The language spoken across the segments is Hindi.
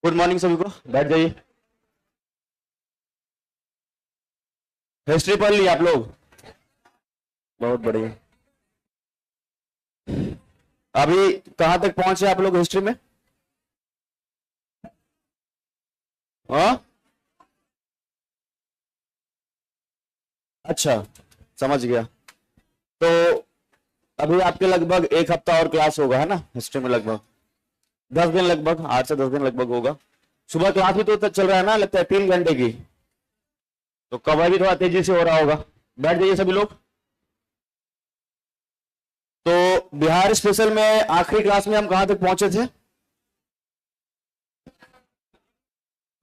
गुड मॉर्निंग सभी को। बैठ जाइए। हिस्ट्री पढ़ ली आप लोग? बहुत बढ़िया। अभी कहां तक पहुंचे आप लोग हिस्ट्री में? हाँ, अच्छा, समझ गया। तो अभी आपके लगभग एक हफ्ता और क्लास होगा, है ना, हिस्ट्री में लगभग 10 दिन, लगभग 8 से 10 दिन लगभग होगा। सुबह क्लास भी तो चल रहा है ना, लगता है 3 घंटे की। तो कवर भी थोड़ा तेजी से हो रहा होगा। बैठ जाइए सभी लोग। तो बिहार स्पेशल में आखिरी क्लास में हम कहां तक पहुंचे थे?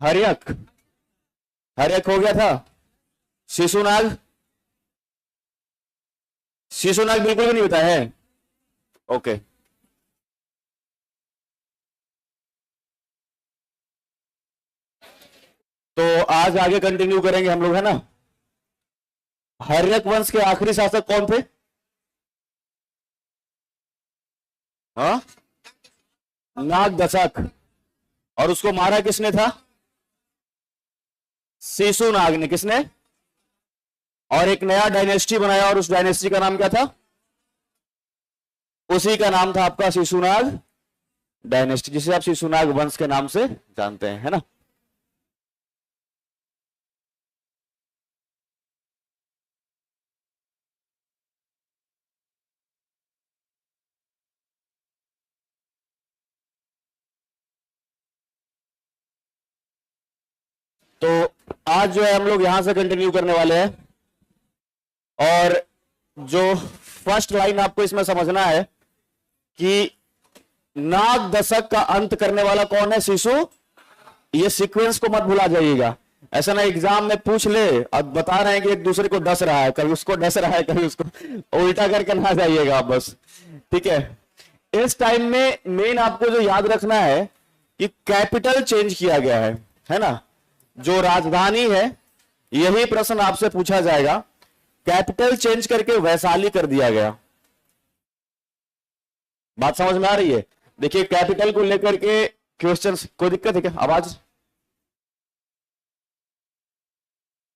हरियक। हरियक हो गया था। शिशुनाग। शिशुनाग बिल्कुल भी नहीं होता है। ओके। तो आज आगे कंटिन्यू करेंगे हम लोग, है ना। हर्यक वंश के आखिरी शासक कौन थे? हाँ, नाग दशक। और उसको मारा किसने था? शिशुनाग ने। किसने? और एक नया डायनेस्टी बनाया, और उस डायनेस्टी का नाम क्या था? उसी का नाम था आपका शिशुनाग डायनेस्टी, जिसे आप शिशुनाग वंश के नाम से जानते हैं, है ना। तो आज जो है हम लोग यहां से कंटिन्यू करने वाले हैं। और जो फर्स्ट लाइन आपको इसमें समझना है कि नाग दशक का अंत करने वाला कौन है? शिशु। ये सीक्वेंस को मत भुला जाइएगा। ऐसा ना एग्जाम में पूछ ले और बता रहे हैं कि एक दूसरे को डस रहा है, कभी उसको डस रहा है, कभी उसको, उल्टा करके ना जाइएगा आप बस। ठीक है। इस टाइम में मेन आपको जो याद रखना है कि कैपिटल चेंज किया गया है ना। जो राजधानी है, यही प्रश्न आपसे पूछा जाएगा। कैपिटल चेंज करके वैशाली कर दिया गया। बात समझ में आ रही है? देखिए, कैपिटल को लेकर के क्वेश्चंस, कोई दिक्कत है क्या? आवाज।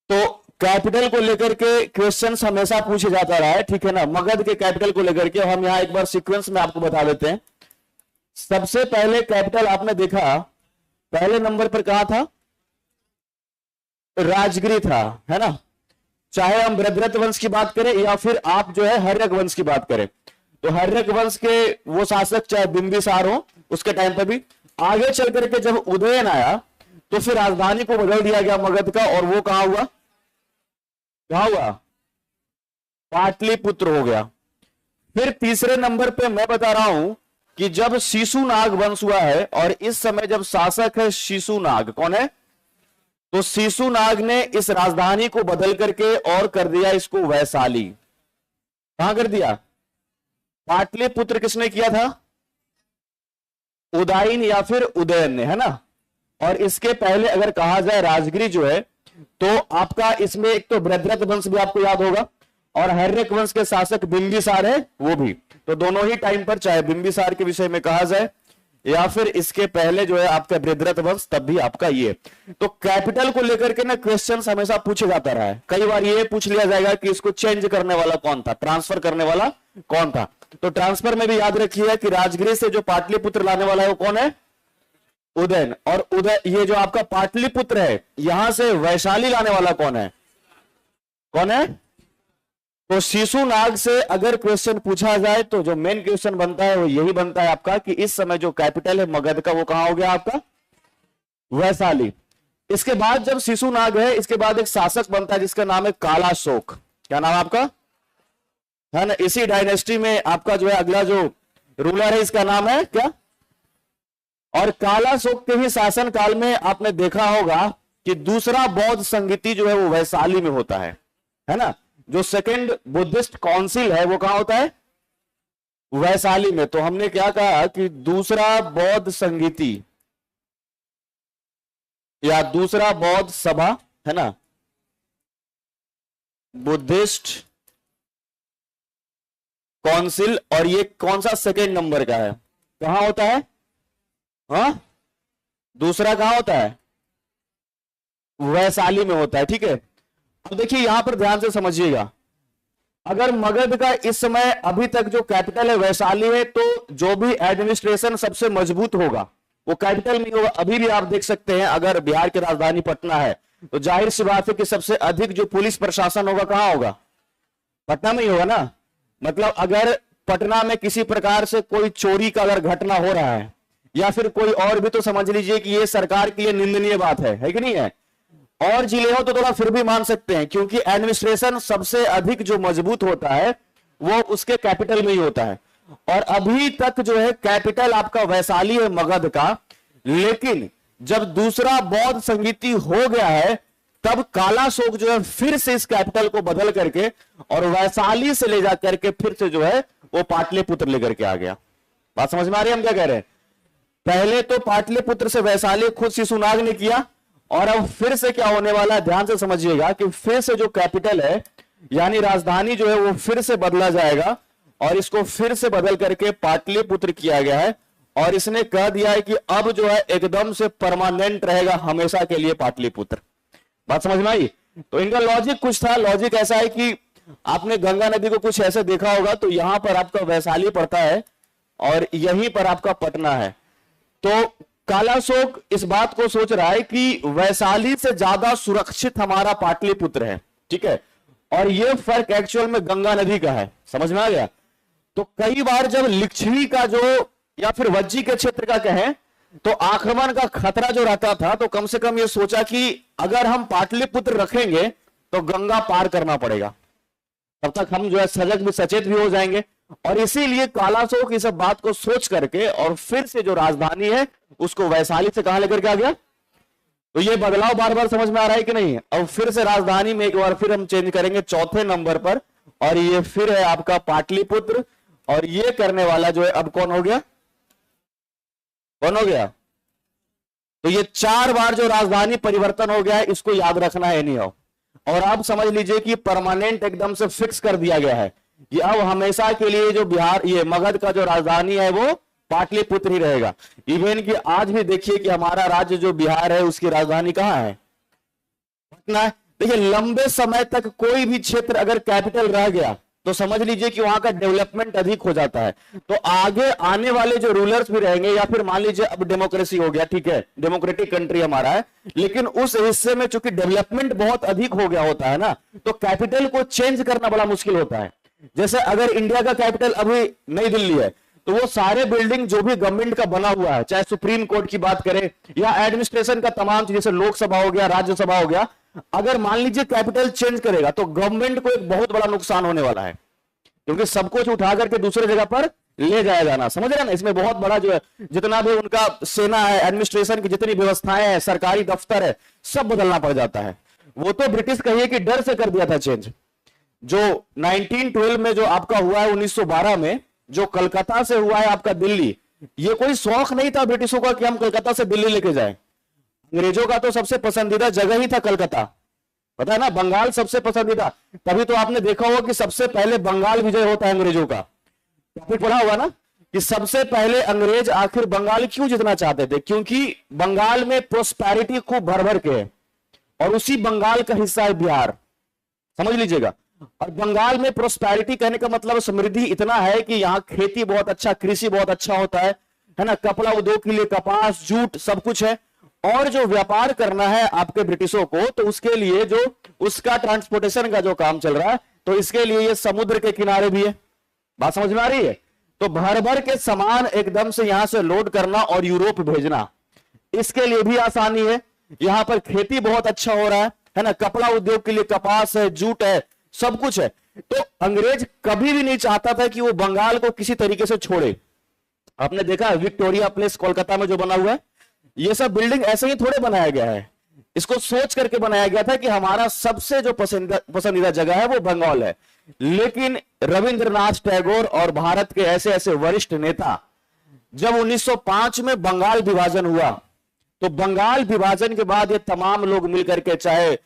तो कैपिटल को लेकर के क्वेश्चंस हमेशा पूछे जाता रहा है, ठीक है ना। मगध के कैपिटल को लेकर के हम यहां एक बार सीक्वेंस में आपको बता देते हैं। सबसे पहले कैपिटल आपने देखा, पहले नंबर पर कहां था? राजगिरी था, है ना। चाहे हम बृहद्रथ वंश की बात करें या फिर आप जो है हर्यक वंश की बात करें, तो हर्यक वंश के वो शासक चाहे बिंबिसार हो, उसके टाइम पर भी आगे चल करके जब उदयन आया तो फिर राजधानी को बदल दिया गया मगध का, और वो कहां हुआ? कहां हुआ? पाटलिपुत्र हो गया। फिर तीसरे नंबर पे मैं बता रहा हूं कि जब शिशुनाग वंश हुआ है, और इस समय जब शासक है शिशुनाग, कौन है? तो शिशुनाग ने इस राजधानी को बदल करके और कर दिया इसको वैशाली। कहां कर दिया? पाटलिपुत्र किसने किया था? उदयन या फिर उदयन ने, है ना। और इसके पहले अगर कहा जाए राजगिरी जो है, तो आपका इसमें एक तो बृहद्रथ वंश भी आपको याद होगा, और हर्यक वंश के शासक बिंबिसार है वो भी। तो दोनों ही टाइम पर, चाहे बिंबिसार के विषय में कहा जाए या फिर इसके पहले जो है आपका बृहद्रथ वंश, तब भी आपका ये। तो कैपिटल को लेकर के ना क्वेश्चंस हमेशा पूछे जाता रहा है। कई बार ये पूछ लिया जाएगा कि इसको चेंज करने वाला कौन था, ट्रांसफर करने वाला कौन था। तो ट्रांसफर में भी याद रखिए कि राजगिरी से जो पाटलिपुत्र लाने वाला है वो कौन है? उदयन। और उदय, ये जो आपका पाटलिपुत्र है, यहां से वैशाली लाने वाला कौन है? कौन है? तो शिशुनाग से अगर क्वेश्चन पूछा जाए तो जो मेन क्वेश्चन बनता है वो यही बनता है आपका कि इस समय जो कैपिटल है मगध का, वो कहां हो गया आपका? वैशाली। इसके बाद जब शिशुनाग है, इसके बाद एक शासक बनता है जिसका नाम है कालाशोक। क्या नाम है आपका? है ना। इसी डायनेस्टी में आपका जो है अगला जो रूलर है, इसका नाम है क्या? और कालाशोक के ही शासन काल में आपने देखा होगा कि दूसरा बौद्ध संगीति जो है वो वैशाली में होता है ना। जो सेकंड बुद्धिस्ट काउंसिल है वो कहां होता है? वैशाली में। तो हमने क्या कहा कि दूसरा बौद्ध संगीति या दूसरा बौद्ध सभा, है ना, बुद्धिस्ट काउंसिल, और ये कौन सा सेकंड नंबर का है, कहां होता है? हाँ, दूसरा कहां होता है? वैशाली में होता है। ठीक है, अब देखिए यहां पर ध्यान से समझिएगा, अगर मगध का इस समय अभी तक जो कैपिटल है वैशाली है, तो जो भी एडमिनिस्ट्रेशन सबसे मजबूत होगा वो कैपिटल में होगा। अभी भी आप देख सकते हैं, अगर बिहार की राजधानी पटना है तो जाहिर सी बात है कि सबसे अधिक जो पुलिस प्रशासन होगा कहां होगा? पटना में ही होगा ना। मतलब अगर पटना में किसी प्रकार से कोई चोरी का अगर घटना हो रहा है या फिर कोई और भी, तो समझ लीजिए कि ये सरकार के लिए निंदनीय बात है कि नहीं है। और जिले हो तो थोड़ा फिर भी मान सकते हैं, क्योंकि एडमिनिस्ट्रेशन सबसे अधिक जो मजबूत होता है वो उसके कैपिटल में ही होता है। और अभी तक जो है कैपिटल आपका वैशाली है मगध का, लेकिन जब दूसरा बौद्ध संगीति हो गया है तब कालाशोक जो है फिर से इस कैपिटल को बदल करके और वैशाली से ले जा करके फिर से जो है वो पाटलिपुत्र लेकर के आ गया। बात समझ में आ रही है हम क्या कह रहे हैं? पहले तो पाटलिपुत्र से वैशाली खुद शिशुनाग ने किया, और अब फिर से क्या होने वाला है, ध्यान से समझिएगा कि फिर से जो कैपिटल है यानी राजधानी जो है वो फिर से बदला जाएगा, और इसको फिर से बदल करके पाटलिपुत्र किया गया है। और इसने कह दिया है कि अब जो है एकदम से परमानेंट रहेगा हमेशा के लिए पाटलिपुत्र। बात समझ में आई? तो इनका लॉजिक कुछ था। लॉजिक ऐसा है कि आपने गंगा नदी को कुछ ऐसे देखा होगा, तो यहां पर आपका वैशाली पड़ता है और यहीं पर आपका पटना है। तो कालाशोक इस बात को सोच रहा है कि वैशाली से ज्यादा सुरक्षित हमारा पाटलिपुत्र है। ठीक है, और यह फर्क एक्चुअल में गंगा नदी का है। समझ में आ गया? तो कई बार जब लिच्छवी का जो या फिर वज्जी के क्षेत्र का कहें तो आक्रमण का खतरा जो रहता था, तो कम से कम ये सोचा कि अगर हम पाटलिपुत्र रखेंगे तो गंगा पार करना पड़ेगा, तब तक हम जो है सजग भी सचेत भी हो जाएंगे। और इसीलिए कालाशोक इस बात को सोच करके और फिर से जो राजधानी है उसको वैशाली से कहां लेकर के आ गया। तो ये बदलाव बार बार समझ में आ रहा है कि नहीं? अब फिर से राजधानी में एक बार फिर हम चेंज करेंगे चौथे नंबर पर, और ये फिर है आपका पाटलिपुत्र। और ये करने वाला जो है अब कौन हो गया? कौन हो गया? तो ये 4 बार जो राजधानी परिवर्तन हो गया है, इसको याद रखना है नहीं हो। और अब समझ लीजिए कि परमानेंट एकदम से फिक्स कर दिया गया है कि अब हमेशा के लिए जो बिहार ये मगध का जो राजधानी है वो पाटलिपुत्र ही रहेगा। इवन कि आज भी देखिए कि हमारा राज्य जो बिहार है उसकी राजधानी कहां है? पटना है। देखिए लंबे समय तक कोई भी क्षेत्र अगर कैपिटल रह गया तो समझ लीजिए कि वहां का डेवलपमेंट अधिक हो जाता है। तो आगे आने वाले जो रूलर्स भी रहेंगे, या फिर मान लीजिए अब डेमोक्रेसी हो गया, ठीक है, डेमोक्रेटिक कंट्री हमारा है, लेकिन उस हिस्से में चूंकि डेवलपमेंट बहुत अधिक हो गया होता है ना, तो कैपिटल को चेंज करना बड़ा मुश्किल होता है। जैसे अगर इंडिया का कैपिटल अभी नई दिल्ली है, तो वो सारे बिल्डिंग जो भी गवर्नमेंट का बना हुआ है, चाहे सुप्रीम कोर्ट की बात करें या एडमिनिस्ट्रेशन का तमाम चीज, जैसे लोकसभा हो गया, राज्यसभा हो गया, अगर मान लीजिए कैपिटल चेंज करेगा तो गवर्नमेंट को एक बहुत बड़ा नुकसान होने वाला है, क्योंकि सब कुछ उठा करके दूसरे जगह पर ले जाया जाना। समझ रहे ना? इसमें बहुत बड़ा जो है जितना भी उनका सेना है, एडमिनिस्ट्रेशन की जितनी व्यवस्थाएं हैं, सरकारी दफ्तर है, सब बदलना पड़ जाता है। वो तो ब्रिटिश कहिए कि डर से कर दिया था चेंज। जो 1912 में जो आपका हुआ है, 1912 में जो कलकत्ता से हुआ है आपका दिल्ली, ये कोई शौक नहीं था ब्रिटिशों का कि हम कलकत्ता से दिल्ली लेके जाएं। अंग्रेजों का तो सबसे पसंदीदा जगह ही था कलकत्ता, पता है ना? बंगाल सबसे पसंदीदा। तभी तो आपने देखा होगा कि सबसे पहले बंगाल विजय होता है अंग्रेजों का। टॉपिक पढ़ा होगा ना कि सबसे पहले अंग्रेज आखिर बंगाल क्यों जीतना चाहते थे? क्योंकि बंगाल में प्रोस्पेरिटी खूब भर भर के है, और उसी बंगाल का हिस्सा है बिहार। समझ लीजिएगा। और बंगाल में प्रोस्पेरिटी कहने का मतलब समृद्धि इतना है कि यहाँ खेती बहुत अच्छा, कृषि बहुत अच्छा होता है ना? कपड़ा उद्योग के लिए कपास, जूट सब कुछ है। और जो व्यापार करना है आपके ब्रिटिशों को, तो उसके लिए जो उसका ट्रांसपोर्टेशन का जो काम चल रहा है, तो इसके लिए ये समुद्र के किनारे भी है। बात समझ में आ रही है? तो भर भर के सामान एकदम से यहां से लोड करना और यूरोप भेजना, इसके लिए भी आसानी है। यहां पर खेती बहुत अच्छा हो रहा है ना? कपड़ा उद्योग के लिए कपास है, जूट है, सब कुछ है। तो अंग्रेज कभी भी नहीं चाहता था कि वो बंगाल को किसी तरीके से छोड़े। आपने देखा विक्टोरिया प्लेस कोलकाता में जो बना हुआ है, ये सब बिल्डिंग ऐसे ही थोड़े बनाया गया है। इसको सोच करके बनाया गया था कि हमारा सबसे जो पसंदीदा जगह है वो बंगाल है। लेकिन रविंद्रनाथ टैगोर और भारत के ऐसे ऐसे वरिष्ठ नेता, जब 1905 में बंगाल विभाजन हुआ, तो बंगाल विभाजन के बाद ये तमाम लोग मिलकर के, चाहे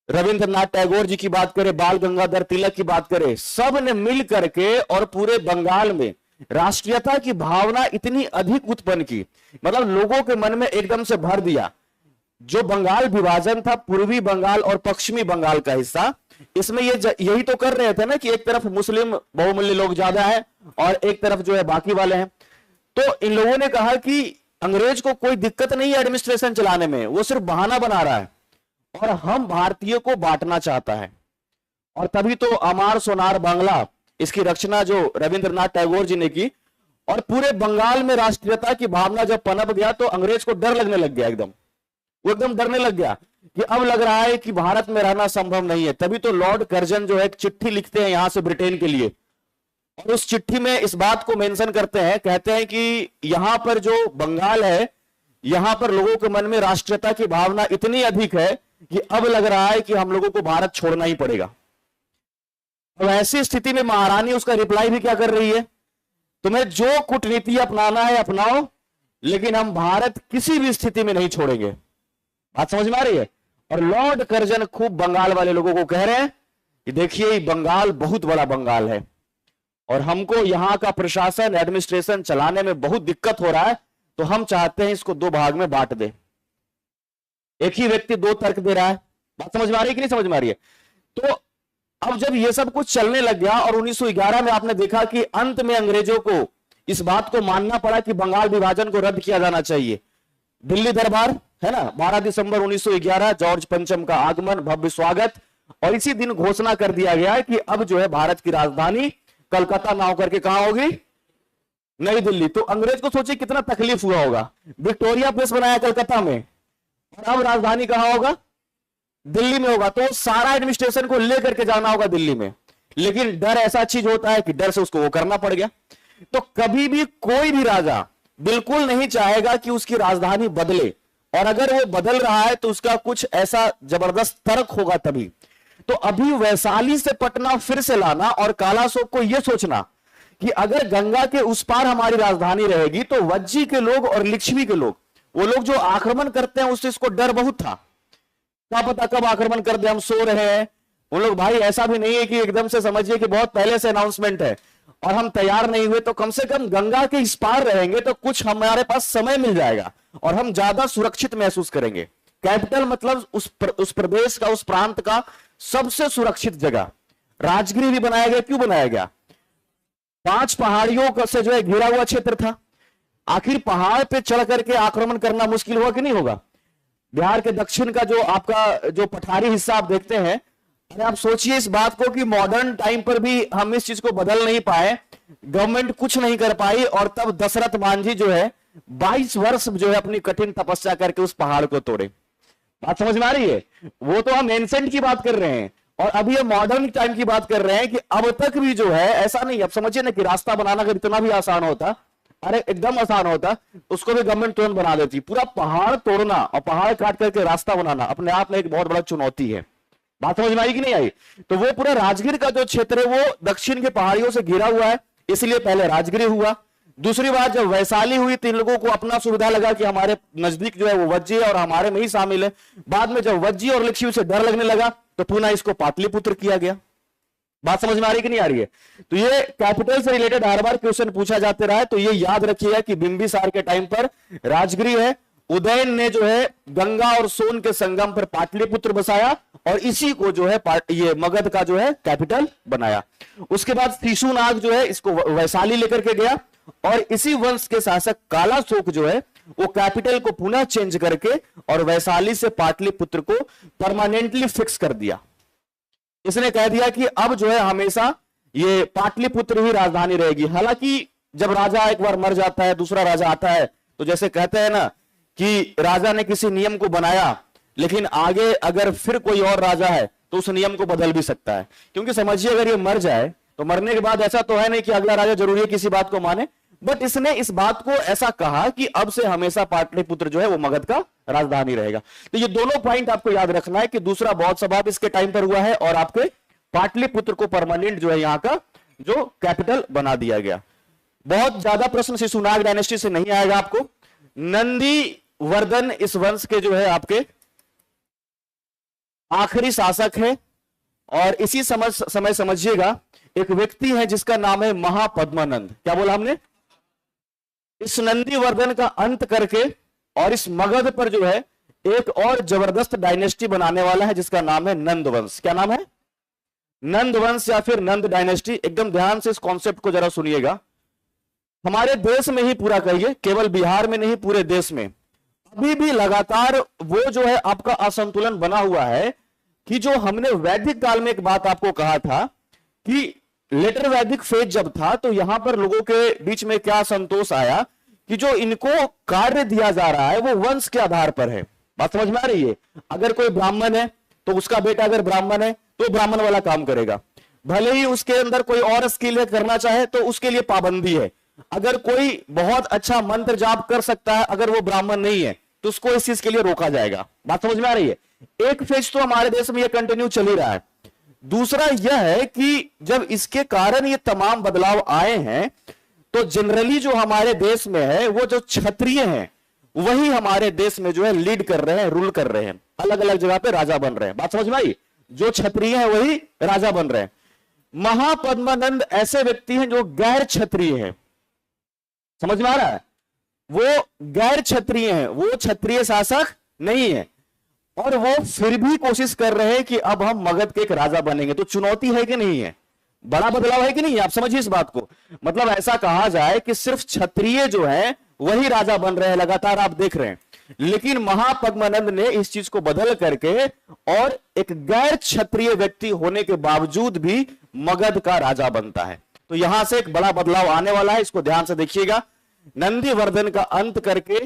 रविंद्रनाथ टैगोर जी की बात करें, बाल गंगाधर तिलक की बात करें, सब ने मिल करके और पूरे बंगाल में राष्ट्रीयता की भावना इतनी अधिक उत्पन्न की, मतलब लोगों के मन में एकदम से भर दिया। जो बंगाल विभाजन था, पूर्वी बंगाल और पश्चिमी बंगाल का हिस्सा, इसमें यही तो कर रहे थे ना कि एक तरफ मुस्लिम बहुमूल्य लोग ज्यादा है और एक तरफ जो है बाकी वाले हैं। तो इन लोगों ने कहा कि अंग्रेज को कोई दिक्कत नहीं है एडमिनिस्ट्रेशन चलाने में, वो सिर्फ बहाना बना रहा है और हम भारतीयों को बांटना चाहता है। और तभी तो अमार सोनार बांग्ला, इसकी रचना जो रविंद्रनाथ टैगोर जी ने की, और पूरे बंगाल में राष्ट्रीयता की भावना जब पनप गया तो अंग्रेज को डर लगने लग गया, वो एकदम डरने लग गया कि अब लग रहा है कि भारत में रहना संभव नहीं है। तभी तो लॉर्ड कर्जन जो है एक चिट्ठी लिखते हैं यहां से ब्रिटेन के लिए, और उस चिट्ठी में इस बात को मेंशन करते हैं, कहते हैं कि यहां पर जो बंगाल है, यहां पर लोगों के मन में राष्ट्रीयता की भावना इतनी अधिक है कि अब लग रहा है कि हम लोगों को भारत छोड़ना ही पड़ेगा। अब ऐसी स्थिति में महारानी उसका रिप्लाई भी क्या कर रही है, तुम्हें जो कूटनीति अपनाना है अपनाओ, लेकिन हम भारत किसी भी स्थिति में नहीं छोड़ेंगे। बात समझ में आ रही है। और लॉर्ड कर्जन खूब बंगाल वाले लोगों को कह रहे हैं कि देखिए बंगाल बहुत बड़ा बंगाल है और हमको यहां का प्रशासन एडमिनिस्ट्रेशन चलाने में बहुत दिक्कत हो रहा है, तो हम चाहते हैं इसको 2 भाग में बांट दे। एक ही व्यक्ति 2 तर्क दे रहा है। बात समझ में आ रही है कि नहीं समझ में आ रही है। तो अब जब ये सब कुछ चलने लग गया और 1911 में आपने देखा कि अंत में अंग्रेजों को इस बात को मानना पड़ा कि बंगाल विभाजन को रद्द किया जाना चाहिए। दिल्ली दरबार है ना, 12 दिसंबर 1911 जॉर्ज पंचम का आगमन, भव्य स्वागत, और इसी दिन घोषणा कर दिया गया है कि अब जो है भारत की राजधानी कलकत्ता ना होकर के कहां होगी, नई दिल्ली। तो अंग्रेज को सोचिए कितना तकलीफ हुआ होगा, विक्टोरिया प्लेस बनाया कलकत्ता में और अब राजधानी कहां होगा, दिल्ली में होगा। तो सारा एडमिनिस्ट्रेशन को लेकर के जाना होगा दिल्ली में, लेकिन डर ऐसा चीज होता है कि डर से उसको वो करना पड़ गया। तो कभी भी कोई भी राजा बिल्कुल नहीं चाहेगा कि उसकी राजधानी बदले, और अगर वो बदल रहा है तो उसका कुछ ऐसा जबरदस्त तर्क होगा तभी। तो अभी वैशाली से पटना फिर से लाना और कालाशोक को यह सोचना कि अगर गंगा के उस पार हमारी राजधानी रहेगी तो वज्जी के लोग और लिच्छवी के लोग, वो लोग जो आक्रमण करते हैं उससे इसको डर बहुत था, क्या पता कब आक्रमण कर दे, हम सो रहे हैं। उन लोग भाई ऐसा भी नहीं है कि एकदम से समझिए कि बहुत पहले से अनाउंसमेंट है और हम तैयार नहीं हुए, तो कम से कम गंगा के इस पार रहेंगे तो कुछ हमारे पास समय मिल जाएगा और हम ज्यादा सुरक्षित महसूस करेंगे। कैपिटल मतलब उस प्रदेश का, उस प्रांत का सबसे सुरक्षित जगह राजगृह भी बनाया गया। क्यों बनाया गया, 5 पहाड़ियों से जो है घिरा हुआ क्षेत्र था। आखिर पहाड़ पे चढ़ करके आक्रमण करना मुश्किल होगा कि नहीं होगा। बिहार के दक्षिण का जो आपका जो पठारी हिस्सा आप देखते हैं, अरे आप सोचिए इस बात को कि मॉडर्न टाइम पर भी हम इस चीज को बदल नहीं पाए, गवर्नमेंट कुछ नहीं कर पाई, और तब दशरथ मांझी जो है 22 वर्ष जो है अपनी कठिन तपस्या करके उस पहाड़ को तोड़े। बात समझ में आ रही है। वो तो हम एंसेंट की बात कर रहे हैं और अभी हम मॉडर्न टाइम की बात कर रहे हैं कि अब तक भी जो है ऐसा नहीं। अब समझिए ना कि रास्ता बनाना अगर इतना भी आसान होता, अरे एकदम आसान होता, उसको भी गवर्नमेंट तुरंत बना देती। पूरा पहाड़ तोड़ना और पहाड़ काट करके रास्ता बनाना अपने आप में एक बहुत बड़ा चुनौती है। बात समझ में आई कि नहीं आई। तो वो पूरा राजगीर का जो क्षेत्र है वो दक्षिण के पहाड़ियों से घिरा हुआ है, इसलिए पहले राजगीर हुआ। दूसरी बात, जब वैशाली हुई तो इन लोगों को अपना सुविधा लगा कि हमारे नजदीक जो है वो वज्जी है और हमारे में ही शामिल है। बाद में जब वज्जी और लिच्छवी से डर लगने लगा तो पुनः इसको पाटलिपुत्र किया गया। बात समझ में आ रही कि नहीं आ रही है। तो ये कैपिटल से रिलेटेड हर बार क्वेश्चन पूछा जाते रहा है, तो ये याद रखिएगा कि बिंबिसार के टाइम पर राजगीर है। उदयन ने जो है गंगा और सोन के संगम पर पाटलिपुत्र बसाया और इसी को जो है ये मगध का जो है कैपिटल बनाया। उसके बाद शिशुनाग जो है इसको वैशाली लेकर के गया और इसी वंश के शासक कालाशोक जो है वो कैपिटल को पुनः चेंज करके और वैशाली से पाटलिपुत्र को परमानेंटली फिक्स कर दिया। इसने कह दिया कि अब जो है हमेशा ये पाटलिपुत्र ही राजधानी रहेगी। हालांकि जब राजा एक बार मर जाता है, दूसरा राजा आता है, तो जैसे कहते हैं ना कि राजा ने किसी नियम को बनाया लेकिन आगे अगर फिर कोई और राजा है तो उस नियम को बदल भी सकता है। क्योंकि समझिए अगर ये मर जाए तो मरने के बाद ऐसा तो है नहीं कि अगला राजा जरूरी है किसी बात को माने, बट इसने इस बात को ऐसा कहा कि अब से हमेशा पाटलिपुत्र जो है वो मगध का राजधानी रहेगा। तो ये दोनों पॉइंट आपको याद रखना है कि दूसरा बौद्ध सभा इसके टाइम पर हुआ है और आपके पाटलिपुत्र को परमानेंट जो है यहाँ का जो कैपिटल बना दिया गया। बहुत ज्यादा प्रश्न शिशुनाग डायनेस्टी से नहीं आएगा आपको। नंदी वर्धन इस वंश के जो है आपके आखिरी शासक है और इसी समय समझिएगा एक व्यक्ति है जिसका नाम है महापद्मानंद। क्या बोला हमने? इस नंदीवर्धन का अंत करके और इस मगध पर जो है एक और जबरदस्त डायनेस्टी बनाने वाला है जिसका नाम है नंद वंश। क्या नाम है? नंद वंश या फिर नंद डायनेस्टी। एकदम ध्यान से इस कॉन्सेप्ट को जरा सुनिएगा। हमारे देश में ही पूरा कहिए, केवल बिहार में नहीं पूरे देश में अभी भी लगातार वो जो है आपका असंतुलन बना हुआ है कि जो हमने वैदिक काल में एक बात आपको कहा था कि लेटर वैदिक फेज जब था तो यहां पर लोगों के बीच में क्या संतोष आया कि जो इनको कार्य दिया जा रहा है वो वंश के आधार पर है। बात समझ में आ रही है? अगर कोई ब्राह्मण है तो उसका बेटा अगर ब्राह्मण है तो ब्राह्मण वाला काम करेगा, भले ही उसके अंदर कोई और स्किल है करना चाहे तो उसके लिए पाबंदी है। अगर कोई बहुत अच्छा मंत्र जाप कर सकता है अगर वो ब्राह्मण नहीं है तो उसको इस चीज के लिए रोका जाएगा। बात समझ में आ रही है? एक फेज तो हमारे देश में ये कंटिन्यू चल ही रहा है। दूसरा यह है कि जब इसके कारण ये तमाम बदलाव आए हैं तो जनरली जो हमारे देश में है वो जो क्षत्रिय हैं वही हमारे देश में जो है लीड कर रहे हैं, रूल कर रहे हैं, अलग अलग जगह पे राजा बन रहे हैं। बात समझ में आई? जो क्षत्रिय है वही राजा बन रहे हैं। महापद्मानंद ऐसे व्यक्ति हैं जो गैर क्षत्रिय हैं। समझ में आ रहा है? वो गैर क्षत्रिय हैं, वो क्षत्रिय शासक नहीं है और वो फिर भी कोशिश कर रहे हैं कि अब हम मगध के एक राजा बनेंगे। तो चुनौती है कि नहीं है? बड़ा बदलाव है कि नहीं? आप समझिए इस बात को। मतलब ऐसा कहा जाए कि सिर्फ क्षत्रिय जो है वही राजा बन रहे हैं, लगातार आप देख रहे हैं, लेकिन महापद्मानंद ने इस चीज को बदल करके और एक गैर क्षत्रिय व्यक्ति होने के बावजूद भी मगध का राजा बनता है। तो यहां से एक बड़ा बदलाव आने वाला है, इसको ध्यान से देखिएगा। नंदीवर्धन का अंत करके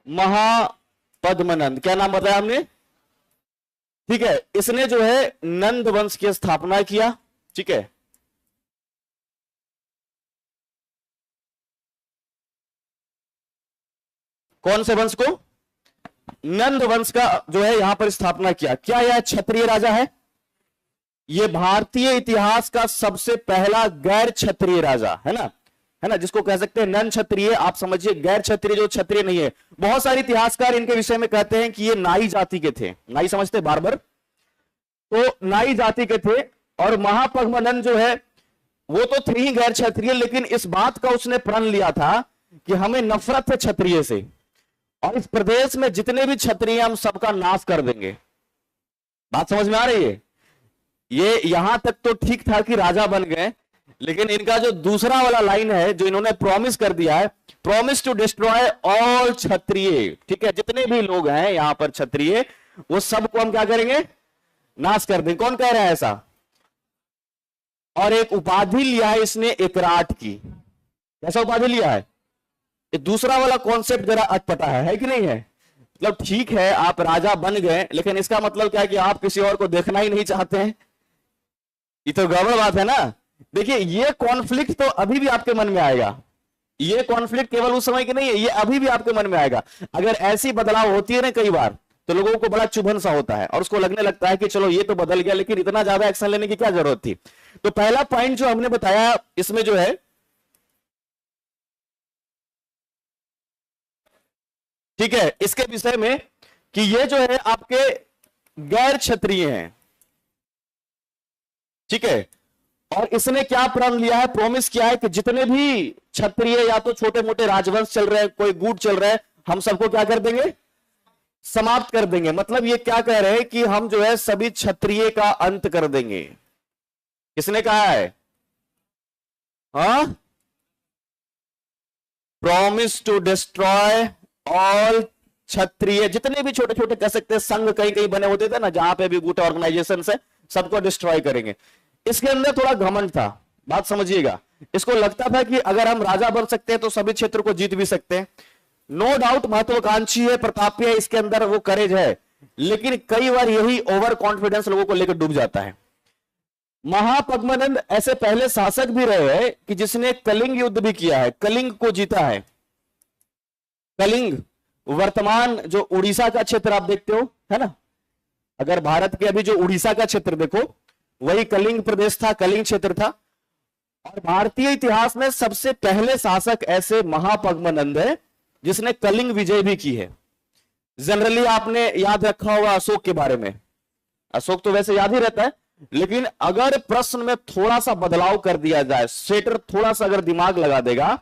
महापद्मानंद, क्या नाम बताया हमने? ठीक है, इसने जो है नंद वंश की स्थापना किया। ठीक है, कौन से वंश को? नंद वंश का जो है यहां पर स्थापना किया। क्या यह क्षत्रिय राजा है? यह भारतीय इतिहास का सबसे पहला गैर क्षत्रिय राजा है ना, है ना, जिसको कह सकते हैं नन क्षत्रिय। आप समझिए गैर क्षत्रिय जो क्षत्रिय नहीं है। बहुत सारे इतिहासकार इनके विषय में कहते हैं कि ये नाई जाति के थे। नाई समझते बार्बर, तो नाई जाति के थे। और महापद्मानंद जो है वो तो थे ही गैर क्षत्रिय, लेकिन इस बात का उसने प्रण लिया था कि हमें नफरत है क्षत्रिय से और इस प्रदेश में जितने भी क्षत्रिय हम सबका नाश कर देंगे। बात समझ में आ रही है? ये यहां तक तो ठीक था कि राजा बन गए, लेकिन इनका जो दूसरा वाला लाइन है जो इन्होंने प्रॉमिस कर दिया है, प्रॉमिस टू डिस्ट्रॉय ऑल क्षत्रिय। ठीक है, जितने भी लोग हैं यहां पर क्षत्रिय वो सबको हम क्या करेंगे? नाश कर देंगे। कौन कह रहा है ऐसा? और एक उपाधि लिया है इसने एकराट की। कैसा उपाधि लिया है? ये दूसरा वाला कॉन्सेप्ट जरा अटपटा है कि नहीं है? मतलब ठीक है आप राजा बन गए, लेकिन इसका मतलब क्या है कि आप किसी और को देखना ही नहीं चाहते हैं? ये तो गड़बड़ बात है ना। देखिए ये कॉन्फ्लिक्ट तो अभी भी आपके मन में आएगा। ये कॉन्फ्लिक्ट केवल उस समय की नहीं है, ये अभी भी आपके मन में आएगा। अगर ऐसी बदलाव होती है ना कई बार तो लोगों को बड़ा चुभन सा होता है और उसको लगने लगता है कि चलो ये तो बदल गया, लेकिन इतना ज्यादा एक्शन लेने की क्या जरूरत थी। तो पहला पॉइंट जो हमने बताया इसमें जो है, ठीक है, इसके विषय में कि ये जो है आपके गैर क्षत्रिय हैं। ठीक है, और इसने क्या प्रण लिया है, प्रॉमिस किया है कि जितने भी क्षत्रिय या तो छोटे मोटे राजवंश चल रहे हैं, कोई गुट चल रहा है, हम सबको क्या कर देंगे? समाप्त कर देंगे। मतलब ये क्या कह रहे हैं कि हम जो है सभी क्षत्रिय का अंत कर देंगे। किसने कहा है? हाँ, प्रॉमिस टू डिस्ट्रॉय ऑल क्षत्रिय। जितने भी छोटे छोटे कह सकते हैं संघ कहीं कहीं बने होते थे ना, जहां पे भी गुट ऑर्गेनाइजेशन है, सबको डिस्ट्रॉय करेंगे। इसके अंदर थोड़ा घमंड था। बात समझिएगा, इसको लगता था कि अगर हम राजा बन सकते हैं तो सभी क्षेत्र को जीत भी सकते हैं। नो डाउट महत्वाकांक्षी है, प्रतापी है, इसके अंदर वो करेज है, लेकिन कई बार यही ओवर कॉन्फिडेंस लोगों को लेकर डूब जाता है। महापद्मानंद ऐसे पहले शासक भी रहे हैं कि जिसने कलिंग युद्ध भी किया है, कलिंग को जीता है। कलिंग वर्तमान जो उड़ीसा का क्षेत्र आप देखते हो है ना, अगर भारत के अभी जो उड़ीसा का क्षेत्र देखो वही कलिंग प्रदेश था, कलिंग क्षेत्र था। और भारतीय इतिहास में सबसे पहले शासक ऐसे महापद्मानंद है जिसने कलिंग विजय भी की है। जनरली आपने याद रखा होगा अशोक के बारे में। अशोक तो वैसे याद ही रहता है, लेकिन अगर प्रश्न में थोड़ा सा बदलाव कर दिया जाए, सेटर थोड़ा सा अगर दिमाग लगा देगा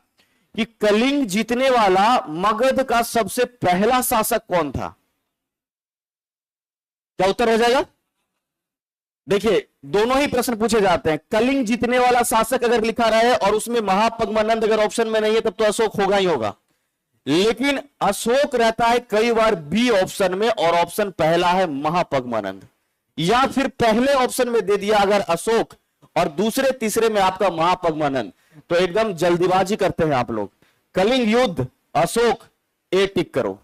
कि कलिंग जीतने वाला मगध का सबसे पहला शासक कौन था, क्या उत्तर हो जाएगा? देखिए दोनों ही प्रश्न पूछे जाते हैं। कलिंग जीतने वाला शासक अगर लिखा रहे और उसमें महापद्मानंद अगर ऑप्शन में नहीं है तब तो अशोक होगा ही होगा, लेकिन अशोक रहता है कई बार बी ऑप्शन में और ऑप्शन पहला है महापद्मानंद, या फिर पहले ऑप्शन में दे दिया अगर अशोक और दूसरे तीसरे में आपका महापद्मानंद, तो एकदम जल्दीबाजी करते हैं आप लोग। कलिंग युद्ध अशोक, ए टिक करो।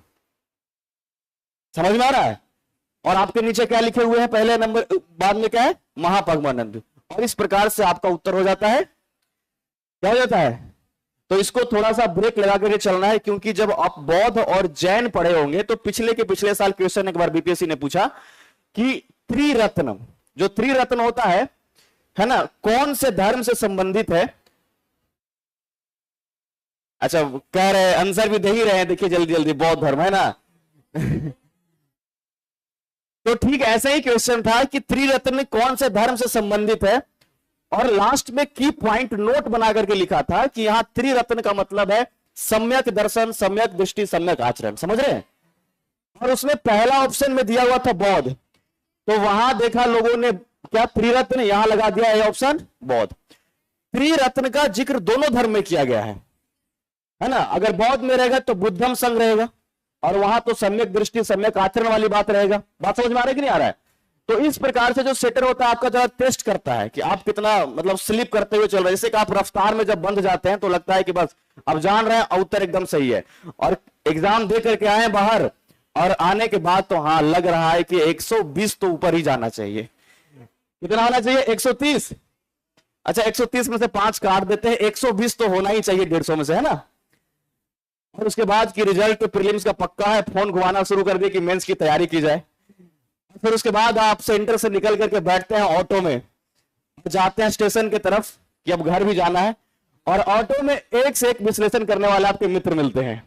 समझ में आ रहा है? और आपके नीचे क्या लिखे हुए हैं पहले नंबर, बाद में क्या है? महापद्मानंद। और इस प्रकार से आपका उत्तर हो जाता है, क्या हो जाता है? तो इसको थोड़ा सा ब्रेक लगा करके चलना है, क्योंकि जब आप बौद्ध और जैन पढ़े होंगे तो पिछले के पिछले साल क्वेश्चन एक बार बीपीएससी ने पूछा कि त्रिरत्न, जो त्रिरत्न होता है ना, कौन से धर्म से संबंधित है? अच्छा कह रहे हैं, आंसर भी दे ही रहे हैं, देखिए जल्दी जल्दी, बौद्ध धर्म है ना। तो ठीक ऐसा ही क्वेश्चन था कि त्रिरत्न कौन से धर्म से संबंधित है, और लास्ट में की पॉइंट नोट बना करके लिखा था कि यहां त्रिरत्न का मतलब है सम्यक दर्शन, सम्यक दृष्टि, सम्यक आचरण। समझ रहे हैं? और उसमें पहला ऑप्शन में दिया हुआ था बौद्ध, तो वहां देखा लोगों ने क्या, त्रिरत्न, यहां लगा दिया है ऑप्शन बौद्ध। त्रिरत्न का जिक्र दोनों धर्म में किया गया है ना। अगर बौद्ध में रहेगा तो बुद्धम संघ रहेगा, और वहां तो सम्यक दृष्टि सम्यक आचरण वाली बात रहेगा। बात समझ में आ रहा है कि नहीं आ रहा है? तो इस प्रकार से जो सेटर होता है आपका जरा टेस्ट करता है कि आप कितना मतलब स्लिप करते हुए चल रहे हैं। जैसे कि आप रफ्तार में जब बंध जाते हैं तो लगता है कि बस अब जान रहे हैं, उत्तर एकदम सही है, और एग्जाम दे करके आए बाहर और आने के बाद तो हाँ लग रहा है कि 120 तो ऊपर ही जाना चाहिए। कितना होना चाहिए? 130। अच्छा 130 में से 5 काट देते हैं, 120 तो होना ही चाहिए 150 में से, है ना। और उसके बाद की रिजल्ट तो प्रीलिम्स का पक्का है, फोन घुमाना शुरू कर दिए कि मेंस की तैयारी की जाए। फिर उसके बाद आप सेंटर से निकल करके बैठते हैं ऑटो में, जाते हैं स्टेशन की तरफ कि अब घर भी जाना है, और ऑटो में एक से एक विश्लेषण करने वाले आपके मित्र मिलते हैं।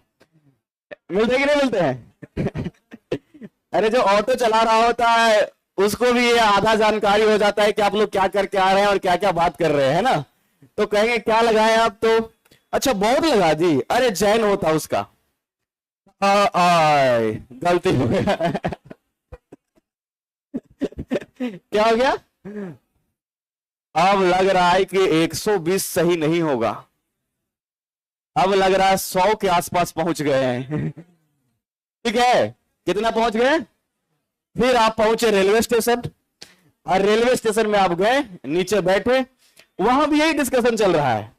मिलते कि नहीं मिलते हैं? अरे जो ऑटो चला रहा होता है उसको भी ये आधा जानकारी हो जाता है कि आप लोग क्या करके आ रहे हैं और क्या क्या बात कर रहे हैं ना। तो कहेंगे क्या लगाए आप, तो अच्छा बहुत लगा दी, अरे जैन होता उसका, गलती हो गया। क्या हो गया? अब लग रहा है कि 120 सही नहीं होगा, अब लग रहा है 100 के आसपास पहुंच गए हैं। ठीक है, कितना पहुंच गए? फिर आप पहुंचे रेलवे स्टेशन, और रेलवे स्टेशन में आप गए, नीचे बैठे, वहां भी यही डिस्कशन चल रहा है।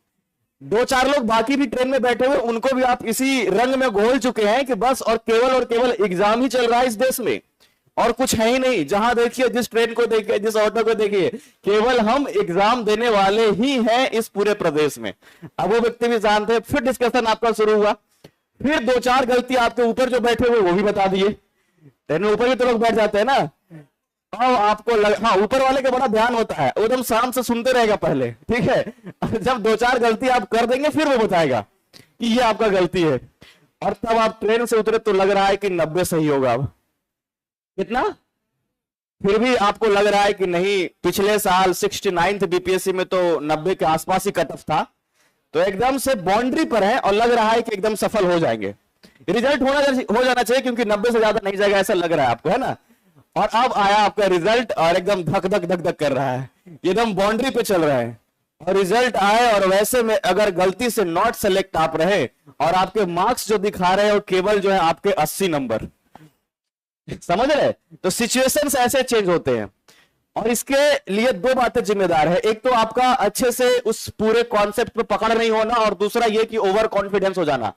2-4 लोग बाकी भी ट्रेन में बैठे हुए, उनको भी आप इसी रंग में घोल चुके हैं कि बस और केवल एग्जाम ही चल रहा है इस देश में, और कुछ है ही नहीं। जहां देखिए, जिस ट्रेन को देखिए, जिस ऑटो को देखिए, केवल हम एग्जाम देने वाले ही हैं इस पूरे प्रदेश में। अब वो व्यक्ति भी जानते हैं। फिर डिस्कशन आपका शुरू हुआ, फिर 2-4 गलती आपके ऊपर जो बैठे हुए वो भी बता दिए। ट्रेन में ऊपर भी तो लोग बैठ जाते हैं ना। अब आपको हाँ, ऊपर वाले का बड़ा ध्यान होता है, एकदम शांत से सुनते रहेगा पहले, ठीक है। जब 2-4 गलती आप कर देंगे फिर वो बताएगा कि ये आपका गलती है, और तब आप ट्रेन से उतरे तो लग रहा है कि 90 सही होगा। अब कितना? फिर भी आपको लग रहा है कि नहीं, पिछले साल 69th बीपीएससी में तो 90 के आसपास ही कट ऑफ था, तो एकदम से बाउंड्री पर है और लग रहा है कि एकदम सफल हो जाएंगे। रिजल्ट हो जाना चाहिए, क्योंकि 90 से ज्यादा नहीं जाएगा ऐसा लग रहा है आपको, है ना। और अब आया आपका रिजल्ट, और एकदम धक धक धक धक कर रहा है, एकदम बाउंड्री पे चल रहा है, और रिजल्ट आए, और वैसे में अगर गलती से नॉट सेलेक्ट आप रहे, और आपके मार्क्स जो दिखा रहे हो केवल जो है आपके 80 नंबर, समझ रहे? तो सिचुएशंस ऐसे चेंज होते हैं, और इसके लिए 2 बातें जिम्मेदार है। एक तो आपका अच्छे से उस पूरे कॉन्सेप्ट पे पकड़ नहीं होना, और दूसरा ये कि ओवर कॉन्फिडेंस हो जाना।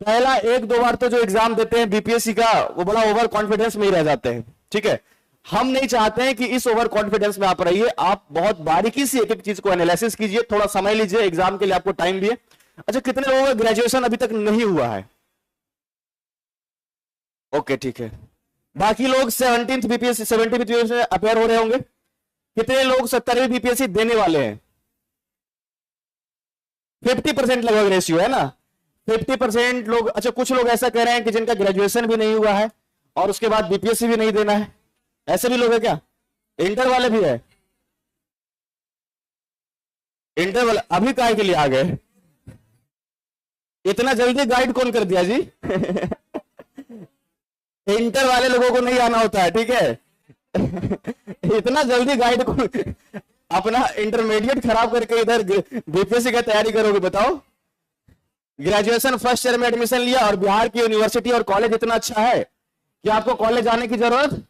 पहला 1-2 बार तो जो एग्जाम देते हैं बीपीएससी का, वो बड़ा ओवर कॉन्फिडेंस में ही रह जाते हैं, ठीक है। हम नहीं चाहते हैं कि इस ओवर कॉन्फिडेंस में आप रहिए। आप बहुत बारीकी से एक एक चीज को एनालिसिस कीजिए, थोड़ा समय लीजिए, एग्जाम के लिए आपको टाइम दिए। अच्छा, कितने लोगों का ग्रेजुएशन अभी तक नहीं हुआ है? ओके ठीक है। बाकी लोग 17th बीपीएससी 70 बीपीएससी में अपेयर हो रहे होंगे। कितने लोग 70वीं बीपीएससी देने वाले हैं? 50% लगभग रेशियो है ना, 50% लोग। अच्छा, कुछ लोग ऐसा कह रहे हैं कि जिनका ग्रेजुएशन भी नहीं हुआ है और उसके बाद बीपीएससी भी नहीं देना है, ऐसे भी लोग हैं क्या? इंटर वाले भी है? इंटरवल अभी काय के लिए आ गए? इतना जल्दी गाइड कौन कर दिया जी? इंटर वाले लोगों को नहीं आना होता है, ठीक है? इतना जल्दी गाइड कौन? अपना इंटरमीडिएट खराब करके इधर बीपीएससी की तैयारी करोगे, बताओ? ग्रेजुएशन फर्स्ट ईयर में एडमिशन लिया और बिहार की यूनिवर्सिटी और कॉलेज इतना अच्छा है कि आपको कॉलेज आने की जरूरत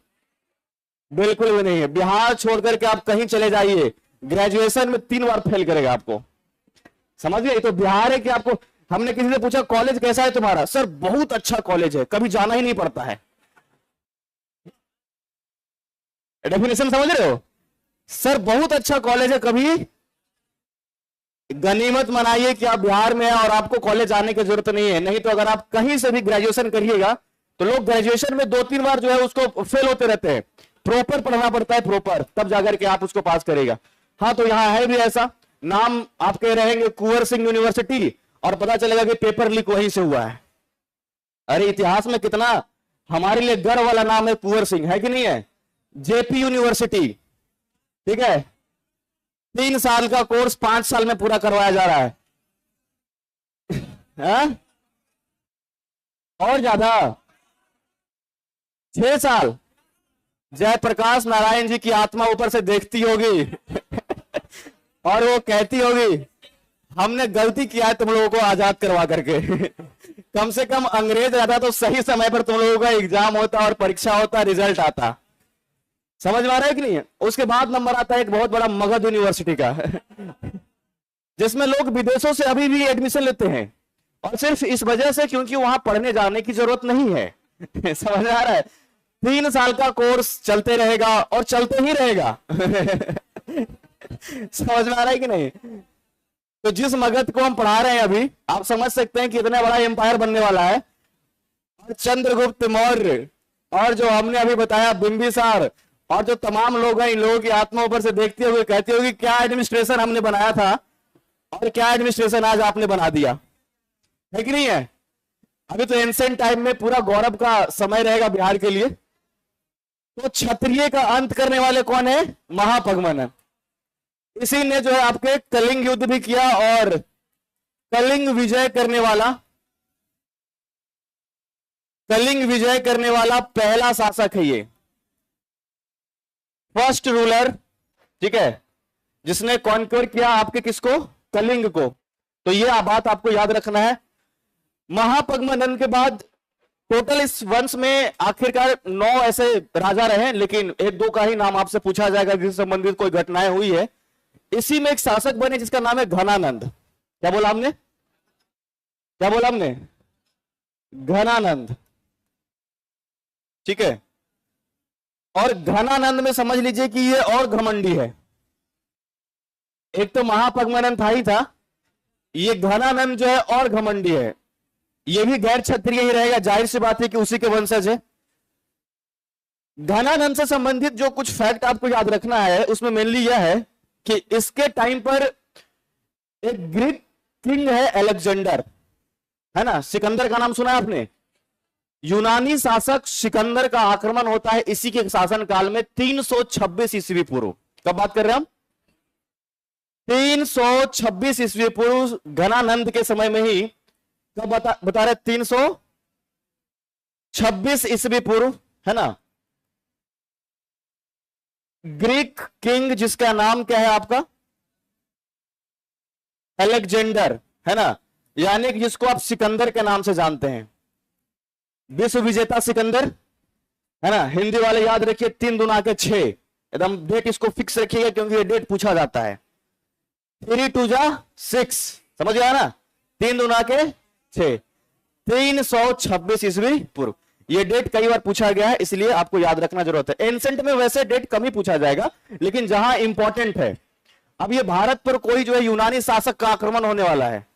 बिल्कुल भी नहीं है। बिहार छोड़ करके आप कहीं चले जाइए, ग्रेजुएशन में 3 बार फेल करेगा आपको। समझ गए? तो बिहार है कि आपको, हमने किसी से पूछा कॉलेज कैसा है तुम्हारा, सर बहुत अच्छा कॉलेज है, कभी जाना ही नहीं पड़ता है। डेफिनेशन समझ रहे हो? सर बहुत अच्छा कॉलेज है, कभी गनीमत मनाइए कि आप बिहार में हैं और आपको कॉलेज आने की जरूरत नहीं है। नहीं तो अगर आप कहीं से भी ग्रेजुएशन करिएगा तो लोग ग्रेजुएशन में 2-3 बार जो है उसको फेल होते रहते हैं। प्रॉपर पढ़ना पड़ता है, प्रॉपर, तब जाकर के आप उसको पास करेगा। हाँ, तो यहां है भी ऐसा, नाम आपके रहेंगे कुंवर सिंह यूनिवर्सिटी और पता चलेगा कि पेपर लीक वहीं से हुआ है। अरे इतिहास में कितना हमारे लिए गर्व वाला नाम है कुंवर सिंह, है कि नहीं है? जेपी यूनिवर्सिटी, ठीक है? 3 साल का कोर्स 5 साल में पूरा करवाया जा रहा है। हा? और ज्यादा 6 साल। जयप्रकाश नारायण जी की आत्मा ऊपर से देखती होगी और वो कहती होगी हमने गलती किया है तुम लोगों को आजाद करवा करके। कम से कम अंग्रेज रहता तो सही समय पर तुम लोगों का एग्जाम होता और परीक्षा होता, रिजल्ट आता। समझ में आ रहा है कि नहीं? उसके बाद नंबर आता है एक बहुत बड़ा मगध यूनिवर्सिटी का जिसमें लोग विदेशों से अभी भी एडमिशन लेते हैं, और सिर्फ इस वजह से क्योंकि वहां पढ़ने जाने की जरूरत नहीं है। समझ आ रहा है? 3 साल का कोर्स चलते रहेगा और चलते ही रहेगा। समझ में आ रहा है कि नहीं? तो जिस मगध को हम पढ़ा रहे हैं अभी, आप समझ सकते हैं कि इतना बड़ा एम्पायर बनने वाला है। और चंद्रगुप्त मौर्य और जो हमने अभी बताया बिंबिसार और जो तमाम लोग हैं, इन लोगों की आत्मा ऊपर से देखती होगी, कहती होगी क्या एडमिनिस्ट्रेशन हमने बनाया था और क्या एडमिनिस्ट्रेशन आज आपने बना दिया, है कि नहीं है? अभी तो एंशिएंट टाइम में पूरा गौरव का समय रहेगा बिहार के लिए। तो क्षत्रिय का अंत करने वाले कौन है? महापद्मनंद। इसी ने जो है आपके कलिंग युद्ध भी किया और कलिंग विजय करने वाला पहला शासक है ये, फर्स्ट रूलर, ठीक है, जिसने कॉन्क्वर किया आपके किसको? कलिंग को। तो ये बात आपको याद रखना है। महापद्मनंद के बाद टोटल इस वंश में आखिरकार 9 ऐसे राजा रहे, लेकिन 1-2 का ही नाम आपसे पूछा जाएगा जिससे संबंधित कोई घटनाएं हुई है। इसी में एक शासक बने जिसका नाम है घनानंद। क्या बोला हमने? घनानंद, ठीक है। और घनानंद में समझ लीजिए कि ये और घमंडी है। एक तो महापद्मनंद था ही था, ये घनानंद जो है और घमंडी है। ये भी गैर क्षत्रिय ही रहेगा, जाहिर सी बात है कि उसी के वंशज है। घनानंद से संबंधित जो कुछ फैक्ट आपको याद रखना है उसमें मेनली यह है कि इसके टाइम पर एक ग्रीक किंग है अलेक्जेंडर, है ना? सिकंदर का नाम सुना है आपने? यूनानी शासक सिकंदर का आक्रमण होता है इसी के शासन काल में 326 ईस्वी पूर्व। कब बात कर रहे हैं हम? 326 ईस्वी पूर्व, घनानंद के समय में ही। कब बता रहे? 326 ईस्वी पूर्व, है ना? ग्रीक किंग जिसका नाम क्या है आपका? अलेक्जेंडर, है ना? यानी कि जिसको आप सिकंदर के नाम से जानते हैं, विश्व विजेता सिकंदर, है ना? हिंदी वाले याद रखिए 3 दूना के 6, एकदम डेट इसको फिक्स रखिएगा क्योंकि ये डेट पूछा जाता है। 3 2 जा 6, समझ गया ना? 3 दूना के 6, 326 ईस्वी पूर्व। ये डेट कई बार पूछा गया है, इसलिए आपको याद रखना जरूरत है। एंसेंट में वैसे डेट कम ही पूछा जाएगा, लेकिन जहां इंपॉर्टेंट है, अब ये भारत पर कोई जो है यूनानी शासक का आक्रमण होने वाला है,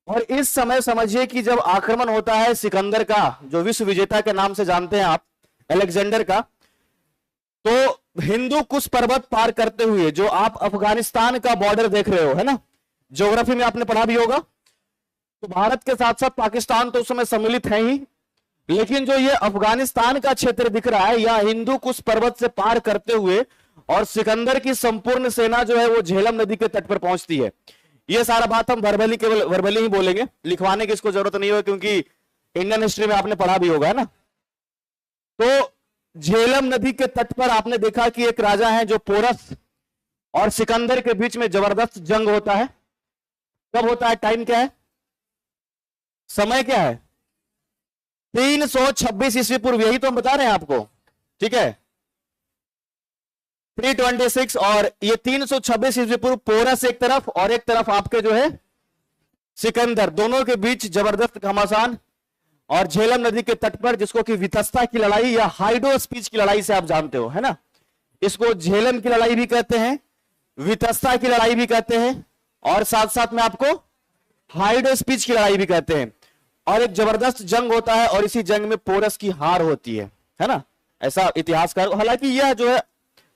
और इस समय समझिए कि जब आक्रमण होता है सिकंदर का, जो विश्व विजेता के नाम से जानते हैं आप, अलेक्जेंडर का, तो हिंदू कुश पर्वत पार करते हुए जो आप अफगानिस्तान का बॉर्डर देख रहे हो, है ना? ज्योग्राफी में आपने पढ़ा भी होगा। तो भारत के साथ साथ पाकिस्तान तो उस समय सम्मिलित है ही, लेकिन जो ये अफगानिस्तान का क्षेत्र दिख रहा है, यह हिंदू कुश पर्वत से पार करते हुए और सिकंदर की संपूर्ण सेना जो है वो झेलम नदी के तट पर पहुंचती है। ये सारा बात हम वर्बली केवल वर्बली ही बोलेंगे, लिखवाने की इसको जरूरत नहीं है क्योंकि इंडियन हिस्ट्री में आपने पढ़ा भी होगा, है ना। तो झेलम नदी के तट पर आपने देखा कि एक राजा है जो पोरस और सिकंदर के बीच में जबरदस्त जंग होता है। कब होता है, टाइम क्या है, समय क्या है, 326 ईस्वी पूर्व, यही तो हम बता रहे हैं आपको, ठीक है। 326 और ये 326 ईस्वी पूर्व पोरस एक तरफ और एक तरफ आपके जो है सिकंदर, दोनों के बीच जबरदस्त घमासान। और झेलम नदी के तट पर, जिसको कि वितस्ता की लड़ाई या हाइडो स्पीच की लड़ाई से आप जानते हो, है ना, इसको झेलम की लड़ाई भी कहते हैं, वितस्ता की लड़ाई भी कहते हैं, और साथ साथ में आपको हाइडो स्पीच की लड़ाई भी कहते हैं। और एक जबरदस्त जंग होता है और इसी जंग में पोरस की हार होती है ना, ऐसा इतिहासकार, हालांकि यह जो है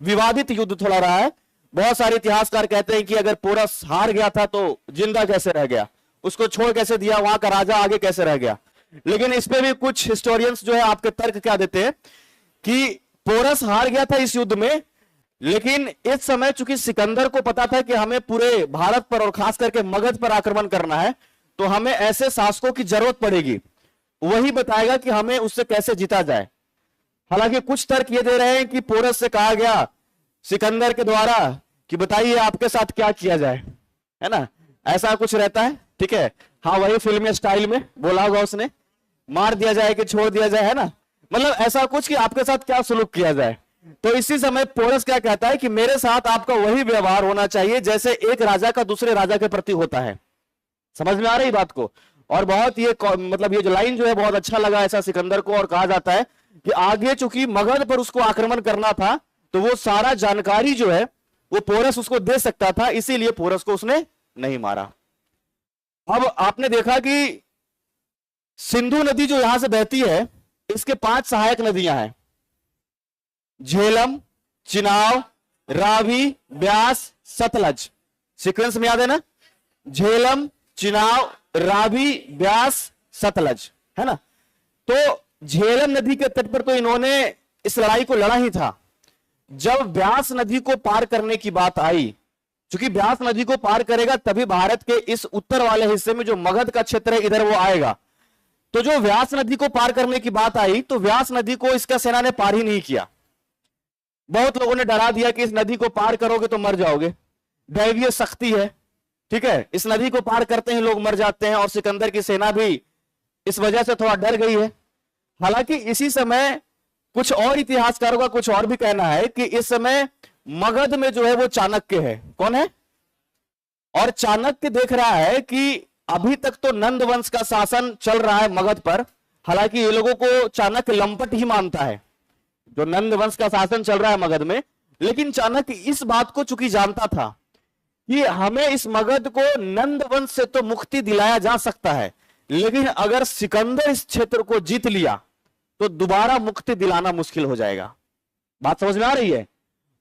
विवादित युद्ध थोड़ा रहा है। बहुत सारे इतिहासकार कहते हैं कि अगर पोरस हार गया था तो जिंदा कैसे रह गया, उसको छोड़ कैसे दिया, वहां का राजा आगे कैसे रह गया। लेकिन इस पे भी कुछ हिस्टोरियंस जो है आपके तर्क क्या देते हैं कि पोरस हार गया था इस युद्ध में, लेकिन इस समय चूंकि सिकंदर को पता था कि हमें पूरे भारत पर और खास करके मगध पर आक्रमण करना है, तो हमें ऐसे शासकों की जरूरत पड़ेगी, वही बताएगा कि हमें उससे कैसे जीता जाए। हालांकि कुछ तर्क ये दे रहे हैं कि पोरस से कहा गया सिकंदर के द्वारा कि बताइए आपके साथ क्या किया जाए, है ना, ऐसा कुछ रहता है, ठीक है। हाँ, वही फिल्मी स्टाइल में बोला होगा उसने, मार दिया जाए कि छोड़ दिया जाए, है ना, मतलब ऐसा कुछ कि आपके साथ क्या सुलूक किया जाए। तो इसी समय पोरस क्या कहता है कि मेरे साथ आपका वही व्यवहार होना चाहिए जैसे एक राजा का दूसरे राजा के प्रति होता है। समझ में आ रही बात को। और बहुत ये मतलब ये जो लाइन जो है बहुत अच्छा लगा ऐसा सिकंदर को, और कहा जाता है कि आगे चूंकि मगध पर उसको आक्रमण करना था तो वो सारा जानकारी जो है वो पोरस उसको दे सकता था, इसीलिए पोरस को उसने नहीं मारा। अब आपने देखा कि सिंधु नदी जो यहां से बहती है, इसके 5 सहायक नदियां हैं, झेलम, चिनाव, रावी, ब्यास, सतलज। सीक्वेंस में याद है ना, झेलम, चिनाव, रावी, ब्यास, सतलज, है ना। तो झेलम नदी के तट पर तो इन्होंने इस लड़ाई को लड़ा ही था। जब ब्यास नदी को पार करने की बात आई, क्योंकि ब्यास नदी को पार करेगा तभी भारत के इस उत्तर वाले हिस्से में जो मगध का क्षेत्र है इधर वो आएगा, तो जो व्यास नदी को पार करने की बात आई तो व्यास नदी को इसका सेना ने पार ही नहीं किया। बहुत लोगों ने डरा दिया कि इस नदी को पार करोगे तो मर जाओगे, दैवीय शक्ति है, ठीक है, इस नदी को पार करते ही लोग मर जाते हैं, और सिकंदर की सेना भी इस वजह से थोड़ा डर गई है। हालांकि इसी समय कुछ और इतिहासकारों का कुछ और भी कहना है कि इस समय मगध में जो है वो चाणक्य है। कौन है? और चाणक्य देख रहा है कि अभी तक तो नंद वंश का शासन चल रहा है मगध पर, हालांकि ये लोगों को चाणक्य लंपट ही मानता है, जो नंद वंश का शासन चल रहा है मगध में। लेकिन चाणक्य इस बात को चूंकि जानता था कि हमें इस मगध को नंद वंश से तो मुक्ति दिलाया जा सकता है, लेकिन अगर सिकंदर इस क्षेत्र को जीत लिया तो दोबारा मुक्ति दिलाना मुश्किल हो जाएगा। बात समझ में आ रही है।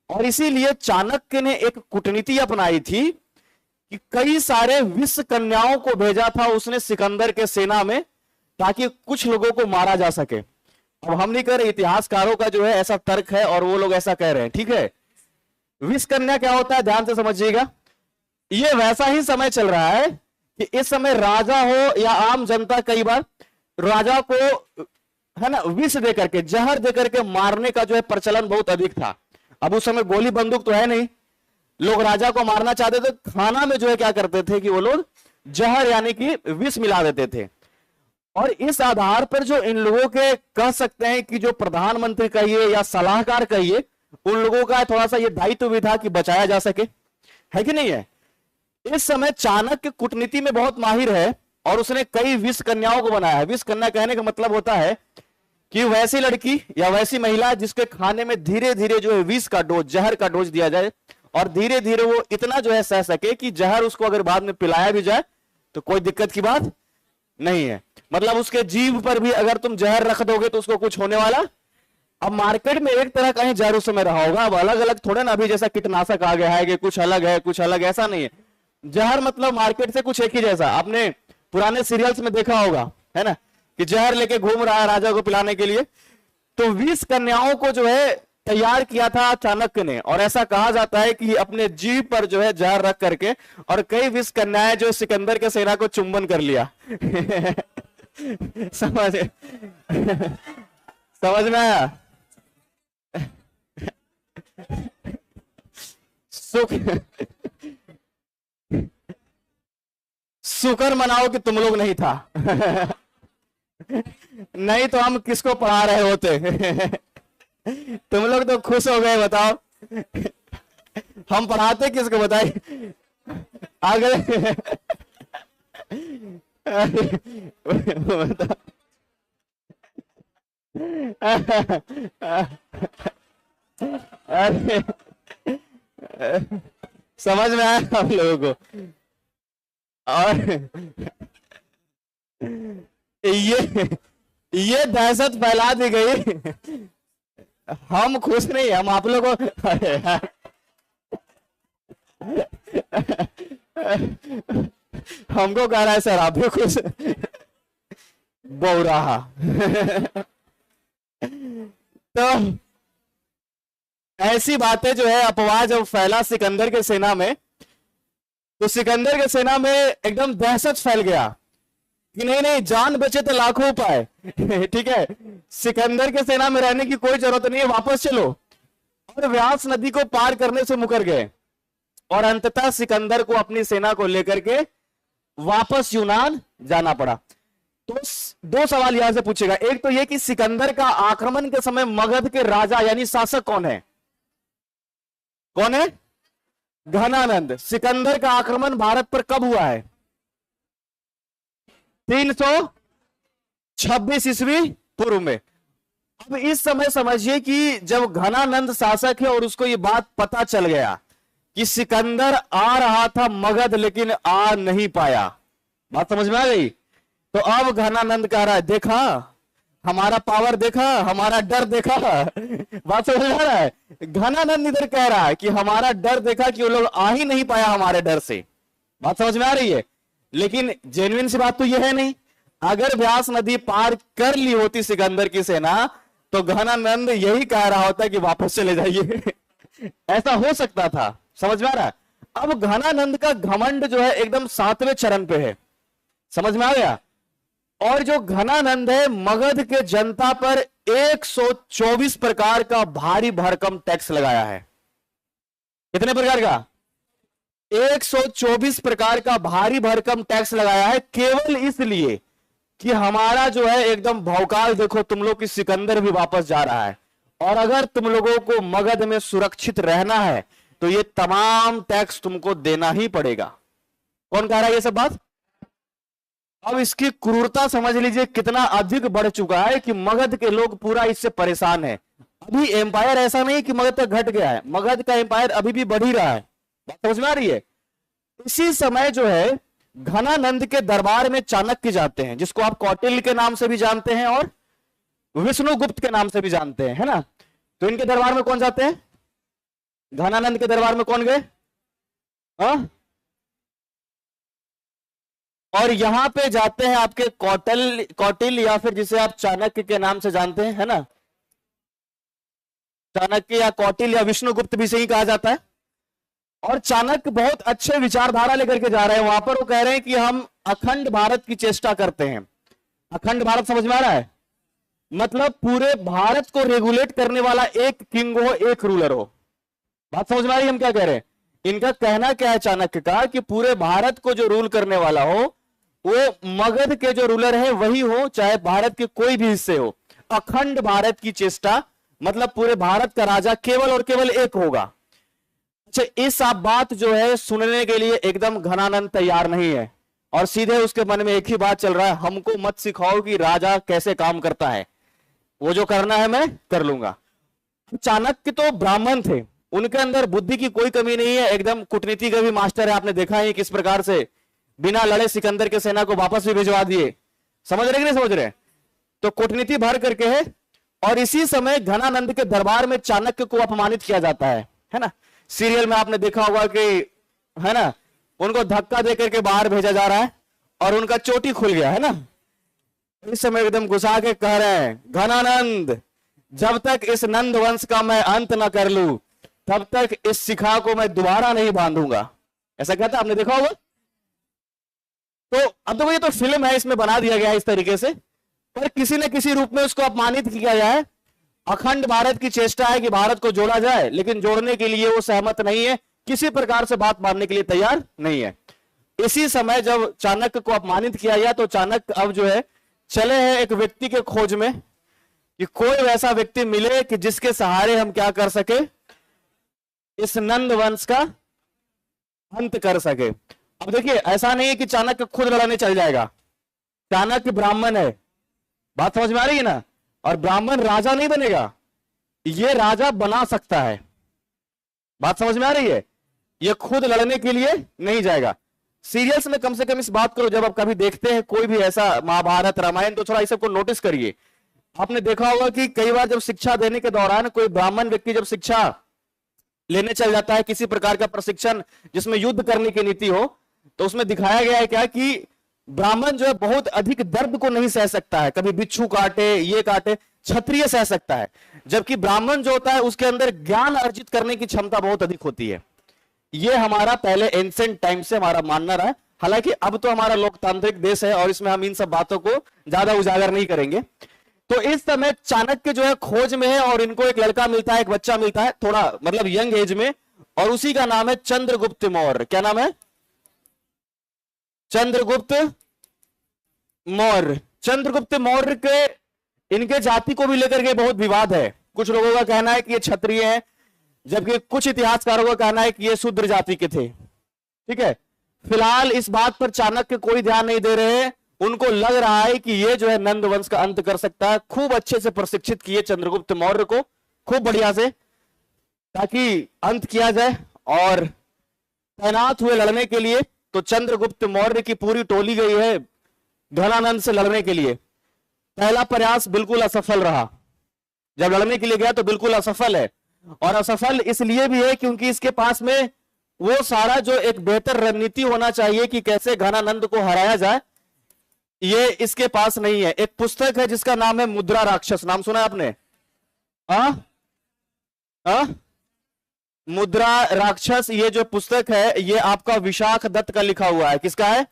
और इसीलिए चाणक्य ने एक कूटनीति अपनाई थी कि कई सारे विष कन्याओं को भेजा था उसने सिकंदर के सेना में, ताकि कुछ लोगों को मारा जा सके। अब हम नहीं कह रहे, इतिहासकारों का जो है ऐसा तर्क है और वो लोग ऐसा कह रहे हैं, ठीक है। विष कन्या क्या होता है ध्यान से समझिएगा। ये वैसा ही समय चल रहा है कि इस समय राजा हो या आम जनता, कई बार राजा को है ना विष देकर के, जहर देकर के मारने का जो है प्रचलन बहुत अधिक था। अब उस समय गोली बंदूक तो है नहीं, लोग राजा को मारना चाहते थे, खाना में जो है क्या करते थे कि वो लोग जहर यानी कि विष मिला देते थे। और इस आधार पर जो इन लोगों के कह सकते हैं कि जो प्रधानमंत्री कहिए या सलाहकार कहिए, उन लोगों का थोड़ा सा ये दायित्व भी था कि बचाया जा सके, है कि नहीं है। इस समय चाणक्य कूटनीति में बहुत माहिर है और उसने कई विष कन्याओं को बनाया है। विष कन्या कहने का मतलब होता है कि वैसी लड़की या वैसी महिला जिसके खाने में धीरे धीरे जो है विष का डोज, जहर का डोज दिया जाए, और धीरे धीरे वो इतना जो है सह सके कि जहर उसको अगर बाद में पिलाया भी जाए तो कोई दिक्कत की बात नहीं है। मतलब उसके जीभ पर भी अगर तुम जहर रख दोगे तो उसको कुछ होने वाला। अब मार्केट में एक तरह का ही जहर उस समय रहा होगा, अब अलग अलग थोड़े ना, अभी जैसा कीटनाशक आ गया है कि कुछ अलग है कुछ अलग, ऐसा नहीं है। जहर मतलब मार्केट से कुछ एक ही जैसा। आपने पुराने सीरियल्स में देखा होगा, है ना, कि जहर लेके घूम रहा है राजा को पिलाने के लिए। तो 20 कन्याओं को जो है तैयार किया था चाणक्य ने, और ऐसा कहा जाता है कि अपने जीभ पर जो है जहर रख करके और कई विष कन्याएं जो सिकंदर के सेना को चुंबन कर लिया। समझ समझ में आया? शुक्र मनाओ कि तुम लोग नहीं था। नहीं तो हम किसको पढ़ा रहे होते। तुम लोग तो खुश हो गए, बताओ। हम पढ़ाते किसको बताइए आगे। अरे समझ में आया हम लोगों को? और ये दहशत फैला दी गई। हम खुश नहीं, हम आप लोगों को हमको कह रहा है सर आप भी खुश बोल रहा। तो ऐसी बातें जो है अपवाद जब फैला सिकंदर के सेना में, तो सिकंदर के सेना में एकदम दहशत फैल गया कि नहीं नहीं जान बचे तो लाखों उपाय। ठीक है, सिकंदर के सेना में रहने की कोई जरूरत नहीं है, वापस चलो। और व्यास नदी को पार करने से मुकर गए और अंततः सिकंदर को अपनी सेना को लेकर के वापस यूनान जाना पड़ा। तो दो सवाल यहां से पूछेगा। एक तो यह कि सिकंदर का आक्रमण के समय मगध के राजा यानी शासक कौन है? कौन है? घनानंद। सिकंदर का आक्रमण भारत पर कब हुआ है? 326 ईस्वी पूर्व में। अब इस समय समझिए कि जब घनानंद शासक है और उसको ये बात पता चल गया कि सिकंदर आ रहा था मगध लेकिन आ नहीं पाया, बात समझ में आ गई? तो अब घनानंद कह रहा है देखा हमारा पावर, देखा हमारा डर, देखा। बात समझ में आ रहा है? घनानंद इधर कह रहा है कि हमारा डर देखा कि वो लोग आ ही नहीं पाया हमारे डर से। बात समझ में आ रही है? लेकिन जेन्युइन सी बात तो यह है नहीं। अगर व्यास नदी पार कर ली होती सिकंदर की सेना तो घनानंद यही कह रहा होता कि वापस चले जाइए। ऐसा हो सकता था, समझ में आ रहा है? अब घनानंद का घमंड जो है एकदम 7वें चरण पे है, समझ में आ गया? और जो घनानंद है मगध के जनता पर 124 प्रकार का भारी भरकम टैक्स लगाया है। कितने प्रकार का? 124 प्रकार का भारी भरकम टैक्स लगाया है, केवल इसलिए कि हमारा जो है एकदम भौकाल देखो तुम लोग की सिकंदर भी वापस जा रहा है और अगर तुम लोगों को मगध में सुरक्षित रहना है तो ये तमाम टैक्स तुमको देना ही पड़ेगा। कौन कह रहा है ये सब बात? अब इसकी क्रूरता समझ लीजिए कितना अधिक बढ़ चुका है कि मगध के लोग पूरा इससे परेशान है। अभी एम्पायर ऐसा नहीं कि मगध तक घट गया है, मगध का एम्पायर अभी भी बढ़ ही रहा है। बात समझ में आ रही है? इसी समय जो है घनानंद के दरबार में चाणक्य जाते हैं, जिसको आप कौटिल्य के नाम से भी जानते हैं और विष्णुगुप्त के नाम से भी जानते हैं, है ना? तो इनके दरबार में कौन जाते हैं? घनानंद के दरबार में कौन गए? और यहां पे जाते हैं आपके कौटिल्य या फिर जिसे आप चाणक्य के नाम से जानते हैं, है ना? चाणक्य या कौटिल्य या विष्णुगुप्त भी सही कहा जाता है। और चाणक्य बहुत अच्छे विचारधारा लेकर के जा रहे हैं वहां पर। वो कह रहे हैं कि हम अखंड भारत की चेष्टा करते हैं। अखंड भारत समझ में आ रहा है? मतलब पूरे भारत को रेगुलेट करने वाला एक किंग हो, एक रूलर हो। बात समझ में आ रही है हम क्या कह रहे हैं? इनका कहना क्या है चाणक्य का कि पूरे भारत को जो रूल करने वाला हो वो मगध के जो रूलर है वही हो, चाहे भारत के कोई भी हिस्से हो। अखंड भारत की चेष्टा मतलब पूरे भारत का राजा केवल और केवल एक होगा। अच्छा, इस आप बात जो है सुनने के लिए एकदम घनानंद तैयार नहीं है और सीधे उसके मन में एक ही बात चल रहा है, हमको मत सिखाओ कि राजा कैसे काम करता है, वो जो करना है मैं कर लूंगा। चाणक्य तो ब्राह्मण थे, उनके अंदर बुद्धि की कोई कमी नहीं है, एकदम कूटनीति का भी मास्टर है। आपने देखा है किस प्रकार से बिना लड़े सिकंदर के सेना को वापस भी भिजवा दिए। समझ रहे कि नहीं समझ रहे? तो कूटनीति भर करके है। और इसी समय घनानंद के दरबार में चाणक्य को अपमानित किया जाता है ना? सीरियल में आपने देखा होगा कि है ना, उनको धक्का दे करके बाहर भेजा जा रहा है और उनका चोटी खुल गया, है ना? इस समय एकदम गुस्सा के कह रहे हैं घनानंद जब तक इस नंद वंश का मैं अंत ना कर लूं तब तक इस शिखा को मैं दोबारा नहीं बांधूंगा, ऐसा कहता आपने देखा होगा। तो अब तो ये तो फिल्म है, इसमें बना दिया गया है इस तरीके से, पर किसी न किसी रूप में उसको अपमानित किया जाए। अखंड भारत की चेष्टा है कि भारत को जोड़ा जाए, लेकिन जोड़ने के लिए वो सहमत नहीं है, किसी प्रकार से बात मानने के लिए तैयार नहीं है। इसी समय जब चाणक्य को अपमानित किया गया तो चाणक्य अब जो है चले हैं एक व्यक्ति के खोज में कि कोई वैसा व्यक्ति मिले कि जिसके सहारे हम क्या कर सके, इस नंद वंश का अंत कर सके। अब देखिए ऐसा नहीं है कि चाणक्य खुद लड़ने चल जाएगा, चाणक्य ब्राह्मण है, बात समझ में आ रही है ना, और ब्राह्मण राजा नहीं बनेगा, ये राजा बना सकता है, बात समझ में आ रही है, ये खुद लड़ने के लिए नहीं जाएगा। सीरियल्स में कम से कम इस बात करो, जब आप कभी देखते हैं कोई भी ऐसा महाभारत रामायण तो थोड़ा इस सबको नोटिस करिए। आपने देखा होगा कि कई बार जब शिक्षा देने के दौरान कोई ब्राह्मण व्यक्ति जब शिक्षा लेने चल जाता है, किसी प्रकार का प्रशिक्षण जिसमें युद्ध करने की नीति हो, तो उसमें दिखाया गया है क्या कि ब्राह्मण जो है बहुत अधिक दर्द को नहीं सह सकता है, कभी बिच्छू काटे ये काटे, क्षत्रिय सह सकता है, जबकि ब्राह्मण जो होता है उसके अंदर ज्ञान अर्जित करने की क्षमता बहुत अधिक होती है। ये हमारा पहले एंशिएंट टाइम से हमारा मानना रहा है, हालांकि अब तो हमारा लोकतांत्रिक देश है और इसमें हम इन सब बातों को ज्यादा उजागर नहीं करेंगे। तो इस समय चाणक्य जो है खोज में है और इनको एक लड़का मिलता है, एक बच्चा मिलता है थोड़ा मतलब यंग एज में, और उसी का नाम है चंद्रगुप्त मौर्य। क्या नाम है? चंद्रगुप्त मौर्य। चंद्रगुप्त मौर्य के इनके जाति को भी लेकर के बहुत विवाद है। कुछ लोगों का कहना है कि ये क्षत्रिय है, जबकि कुछ इतिहासकारों का कहना है कि ये शूद्र जाति के थे। ठीक है, फिलहाल इस बात पर चाणक्य कोई ध्यान नहीं दे रहे हैं, उनको लग रहा है कि ये जो है नंद वंश का अंत कर सकता है। खूब अच्छे से प्रशिक्षित किए चंद्रगुप्त मौर्य को, खूब बढ़िया से, ताकि अंत किया जाए, और तैनात हुए लड़ने के लिए। तो चंद्रगुप्त मौर्य की पूरी टोली गई है घनानंद से लड़ने के लिए। पहला प्रयास बिल्कुल असफल रहा, जब लड़ने के लिए गया तो बिल्कुल असफल है, और असफल इसलिए भी है क्योंकि इसके पास में वो सारा जो एक बेहतर रणनीति होना चाहिए कि कैसे घनानंद को हराया जाए, ये इसके पास नहीं है। एक पुस्तक है जिसका नाम है मुद्रा राक्षस, नाम सुना है आपने? मुद्रा राक्षस, ये जो पुस्तक है ये आपका विशाख दत्त का लिखा हुआ है। किसका है?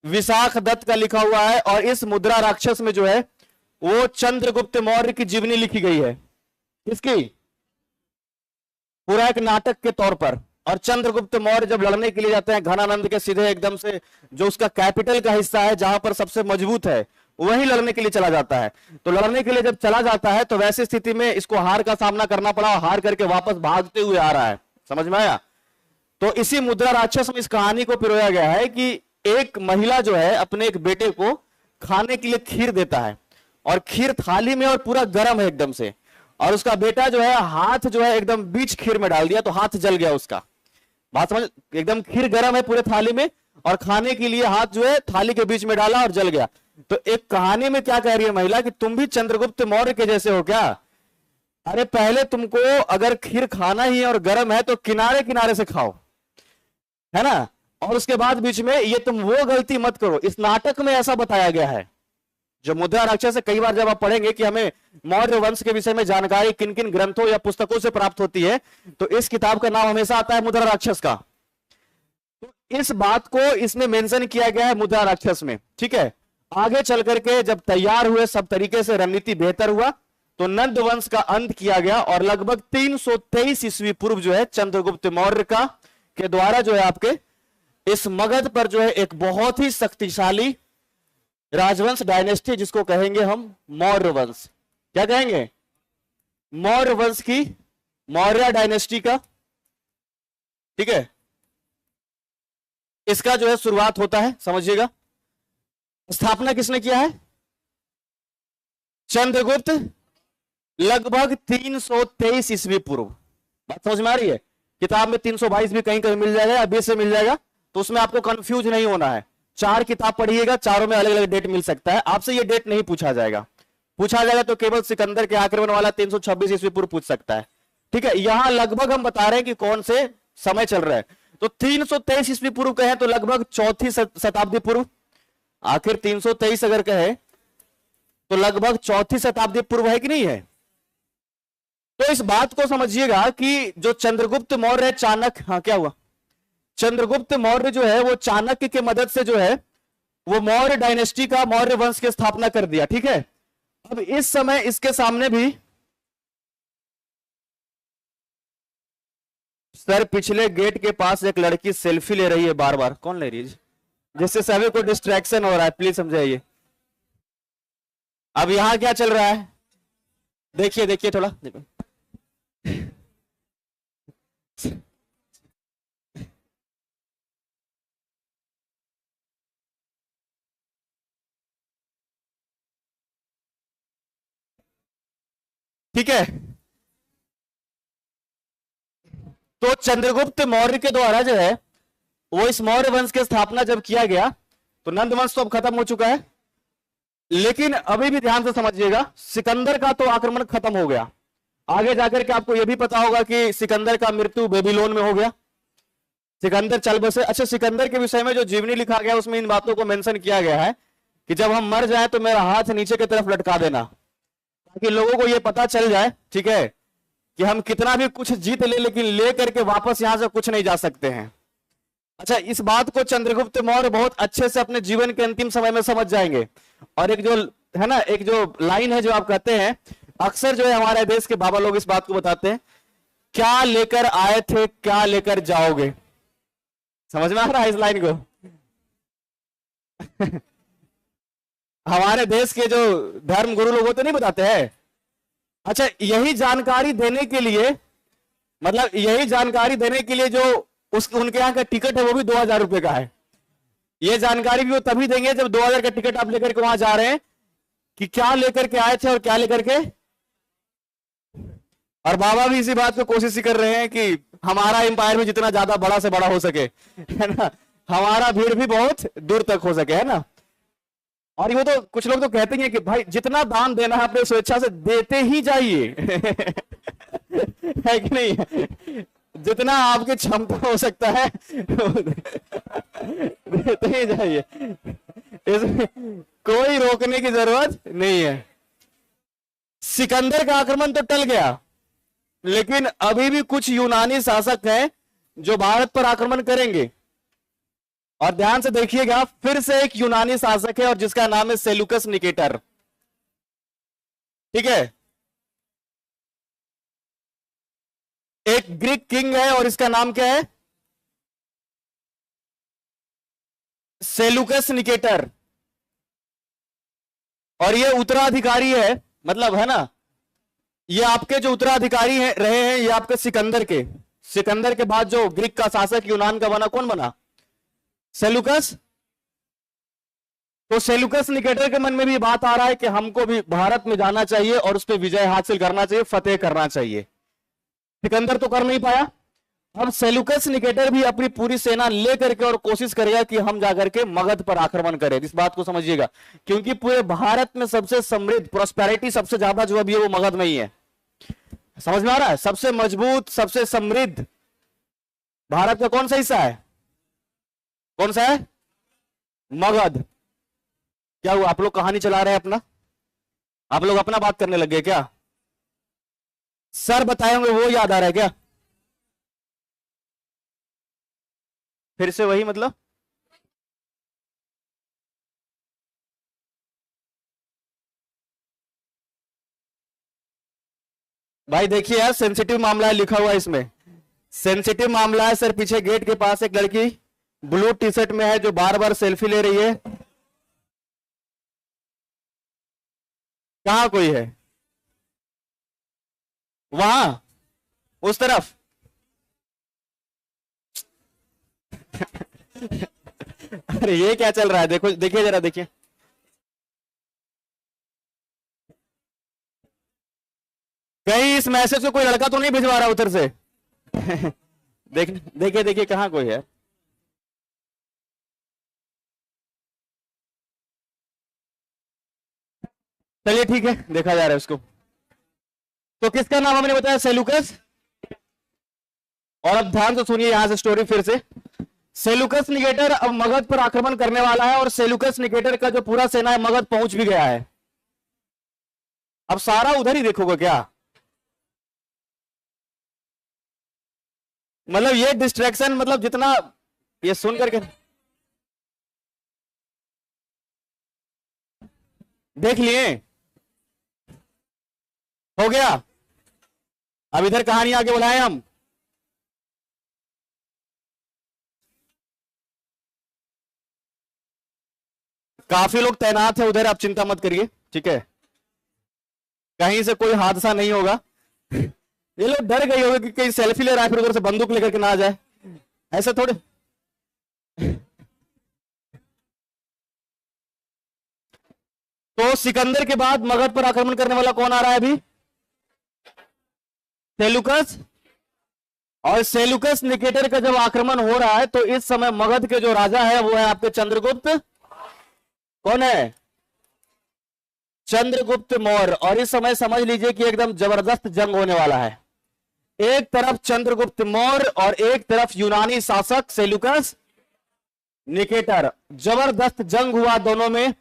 विशाख दत्त का लिखा हुआ है। और इस मुद्रा राक्षस में जो है वो चंद्रगुप्त मौर्य की जीवनी लिखी गई है। किसकी? पूरा एक नाटक के तौर पर। और चंद्रगुप्त मौर्य जब लड़ने के लिए जाते हैं घनानंद के सीधे एकदम से जो उसका कैपिटल का हिस्सा है, जहां पर सबसे मजबूत है, वही लड़ने के लिए चला जाता है। तो लड़ने के लिए जब चला जाता है तो वैसी स्थिति में इसको हार का सामना करना पड़ा, और हार करके वापस भागते हुए आ रहा है। समझ में आया? तो इसी मुद्रा राक्षस में इस कहानी को पिरोया गया है कि एक महिला जो है अपने एक बेटे को खाने के लिए खीर देता है, और खीर थाली में और पूरा गर्म है एकदम से, और उसका बेटा जो है हाथ जो है एकदम बीच खीर में डाल दिया तो हाथ जल गया उसका। बात समझ? एकदम खीर गर्म है पूरे थाली में, और खाने के लिए हाथ जो है थाली के बीच में डाला और जल गया। तो एक कहानी में क्या कह रही है महिला कि तुम भी चंद्रगुप्त मौर्य के जैसे हो क्या? अरे पहले तुमको अगर खीर खाना ही है और गर्म है तो किनारे किनारे से खाओ, है ना, और उसके बाद बीच में ये तुम वो गलती मत करो। इस नाटक में ऐसा बताया गया है। जो मुद्रा राक्षस है, कई बार जब आप पढ़ेंगे कि हमें मौर्य वंश के विषय में जानकारी किन किन ग्रंथों या पुस्तकों से प्राप्त होती है, तो इस किताब का नाम हमेशा आता है मुद्रा राक्षस का। तो इस बात को इसमें मेंशन किया गया है मुद्रा राक्षस में। ठीक है, आगे चल करके जब तैयार हुए, सब तरीके से रणनीति बेहतर हुआ, तो नंद वंश का अंत किया गया, और लगभग 323 ईस्वी पूर्व जो है चंद्रगुप्त मौर्य का के द्वारा जो है आपके इस मगध पर जो है एक बहुत ही शक्तिशाली राजवंश डायनेस्टी, जिसको कहेंगे हम मौर्य वंश। क्या कहेंगे? मौर्य वंश की, मौर्य डायनेस्टी का, ठीक है, इसका जो है शुरुआत होता है। समझिएगा, स्थापना किसने किया है? चंद्रगुप्त, लगभग 323 ईस्वी पूर्व। बात समझ में आ रही है? किताब में 322 भी कहीं कहीं मिल जाएगा या 20 से मिल जाएगा, तो उसमें आपको कंफ्यूज नहीं होना है। 4 किताब पढ़िएगा, चारों में अलग अलग डेट मिल सकता है। आपसे ये डेट नहीं पूछा जाएगा, पूछा जाएगा तो केवल सिकंदर के आक्रमण वाला 326 ईस्वी पूर्व पूछ सकता है। ठीक है, यहां लगभग हम बता रहे हैं कि कौन से समय चल रहा है। तो 323 ईस्वी पूर्व कहे तो लगभग 4वीं शताब्दी पूर्व। आखिर 323 अगर कहे तो लगभग 4वीं शताब्दी पूर्व है कि नहीं है। तो इस बात को समझिएगा कि जो चंद्रगुप्त मौर्य, चाणक्य, हाँ क्या हुआ, चंद्रगुप्त मौर्य जो है वो चाणक्य की मदद से जो है वो मौर्य डायनेस्टी का, मौर्य वंश की स्थापना कर दिया। ठीक है, अब इस समय इसके सामने भी सर पिछले गेट के पास एक लड़की सेल्फी ले रही है बार बार। कौन ले रही है? जिससे सभी को डिस्ट्रैक्शन हो रहा है, प्लीज समझाइए। अब यहां क्या चल रहा है, देखिए देखिए थोड़ा देखो। ठीक है, तो चंद्रगुप्त मौर्य के द्वारा जो है वो इस मौर्य वंश की स्थापना जब किया गया, तो नंद वंश तो अब खत्म हो चुका है, लेकिन अभी भी ध्यान से समझिएगा, सिकंदर का तो आक्रमण खत्म हो गया। आगे जाकर के आपको यह भी पता होगा कि सिकंदर का मृत्यु बेबीलोन में हो गया, सिकंदर चल बसे। अच्छा, सिकंदर के विषय में जो जीवनी लिखा गया उसमें इन बातों को मेंशन किया गया है कि जब हम मर जाएं तो मेरा हाथ नीचे की तरफ लटका देना, ताकि लोगों को यह पता चल जाए, ठीक है, कि हम कितना भी कुछ जीत ले लेकिन ले करके वापस यहां से कुछ नहीं जा सकते हैं। अच्छा, इस बात को चंद्रगुप्त मौर्य बहुत अच्छे से अपने जीवन के अंतिम समय में समझ जाएंगे। और एक जो है ना, एक जो लाइन है जो आप कहते हैं, अक्सर जो है हमारे देश के बाबा लोग इस बात को बताते हैं, क्या लेकर आए थे क्या लेकर जाओगे। समझ में आ रहा है इस लाइन को? हमारे देश के जो धर्म गुरु लोग होते नहीं बताते हैं। अच्छा, यही जानकारी देने के लिए, मतलब यही जानकारी देने के लिए जो उनके यहाँ का टिकट है वो भी 2000 रुपए का है। ये जानकारी भी वो तभी देंगे जब 2000 का टिकट आप लेकर के वहां जा रहे हैं कि क्या लेकर के आए थे और क्या लेकर के। और बाबा भी इसी बात को कोशिश कर रहे हैं कि हमारा एम्पायर भी जितना ज्यादा बड़ा से बड़ा हो सके, है ना, हमारा भीड़ भी बहुत दूर तक हो सके, है ना। और ये तो कुछ लोग तो कहते हैं कि भाई जितना दान देना है अपने स्वेच्छा से देते ही जाइए। है कि नहीं? जितना आपकी क्षमता हो सकता है देते ही जाइए, इसमें कोई रोकने की जरूरत नहीं है। सिकंदर का आक्रमण तो टल गया, लेकिन अभी भी कुछ यूनानी शासक हैं जो भारत पर आक्रमण करेंगे। और ध्यान से देखिएगा, फिर से एक यूनानी शासक है और जिसका नाम है सेलुकस निकेटर। ठीक है, एक ग्रीक किंग है और इसका नाम क्या है? Seleucus Nicator. और ये उत्तराधिकारी है, मतलब है ना, ये आपके जो उत्तराधिकारी हैं रहे हैं ये आपके सिकंदर के बाद जो ग्रीक का शासक यूनान का बना, कौन बना? सेलुकस। तो सेलुकस निकेटर के मन में भी बात आ रहा है कि हमको भी भारत में जाना चाहिए और उस पर विजय हासिल करना चाहिए, फतेह करना चाहिए। सिकंदर तो कर नहीं पाया, अब सेलुकस निकेटर भी अपनी पूरी सेना लेकर के और कोशिश करेगा कि हम जाकर के मगध पर आक्रमण करें। इस बात को समझिएगा, क्योंकि पूरे भारत में सबसे समृद्ध, प्रोस्पेरिटी सबसे ज्यादा जो अभी है वो मगध में ही है। समझ में आ रहा है? सबसे मजबूत, सबसे समृद्ध भारत का कौन सा हिस्सा है? कौन सा है? मगध। क्या हुआ, आप लोग कहानी चला रहे हैं अपना? आप लोग अपना बात करने लग गए क्या? सर बताए होंगे वो याद आ रहा है क्या? फिर से वही, मतलब भाई देखिए यार, सेंसिटिव मामला है लिखा हुआ है इसमें, सेंसिटिव मामला है सर। पीछे गेट के पास एक लड़की ब्लू टी शर्ट में है जो बार बार सेल्फी ले रही है। कहां कोई है? वहां उस तरफ। अरे ये क्या चल रहा है? देखो, देखिए जरा, देखिए। कहीं इस मैसेज को कोई लड़का तो नहीं भिजवा रहा उधर से? देखिए देखिए कहां कोई है। चलिए ठीक है, देखा जा रहा है उसको। तो किसका नाम हमने बताया? सेलुकस। और अब ध्यान से सुनिए यहां से स्टोरी फिर से। सेलुकस निकेटर अब मगध पर आक्रमण करने वाला है और सेलुकस निकेटर का जो पूरा सेना है मगध पहुंच भी गया है। अब सारा उधर ही देखोगे क्या? मतलब ये डिस्ट्रैक्शन, मतलब जितना ये सुन करके देख लिए, हो गया। अब इधर कहानी आगे बुलाए हम। काफी लोग तैनात है उधर, आप चिंता मत करिए, ठीक है? कहीं से कोई हादसा नहीं होगा। ये लोग डर गए होंगे कि कहीं सेल्फी ले रहा है फिर उधर से बंदूक लेकर के ना आ जाए, ऐसा थोड़े। तो सिकंदर के बाद मगध पर आक्रमण करने वाला कौन आ रहा है अभी? सेलुकस। और सेलुकस निकेटर का जब आक्रमण हो रहा है तो इस समय मगध के जो राजा है वो है आपके चंद्रगुप्त। कौन है? चंद्रगुप्त मौर्य। और इस समय समझ लीजिए कि एकदम जबरदस्त जंग होने वाला है। एक तरफ चंद्रगुप्त मौर्य और एक तरफ यूनानी शासक सेलुकस निकेटर। जबरदस्त जंग हुआ दोनों में,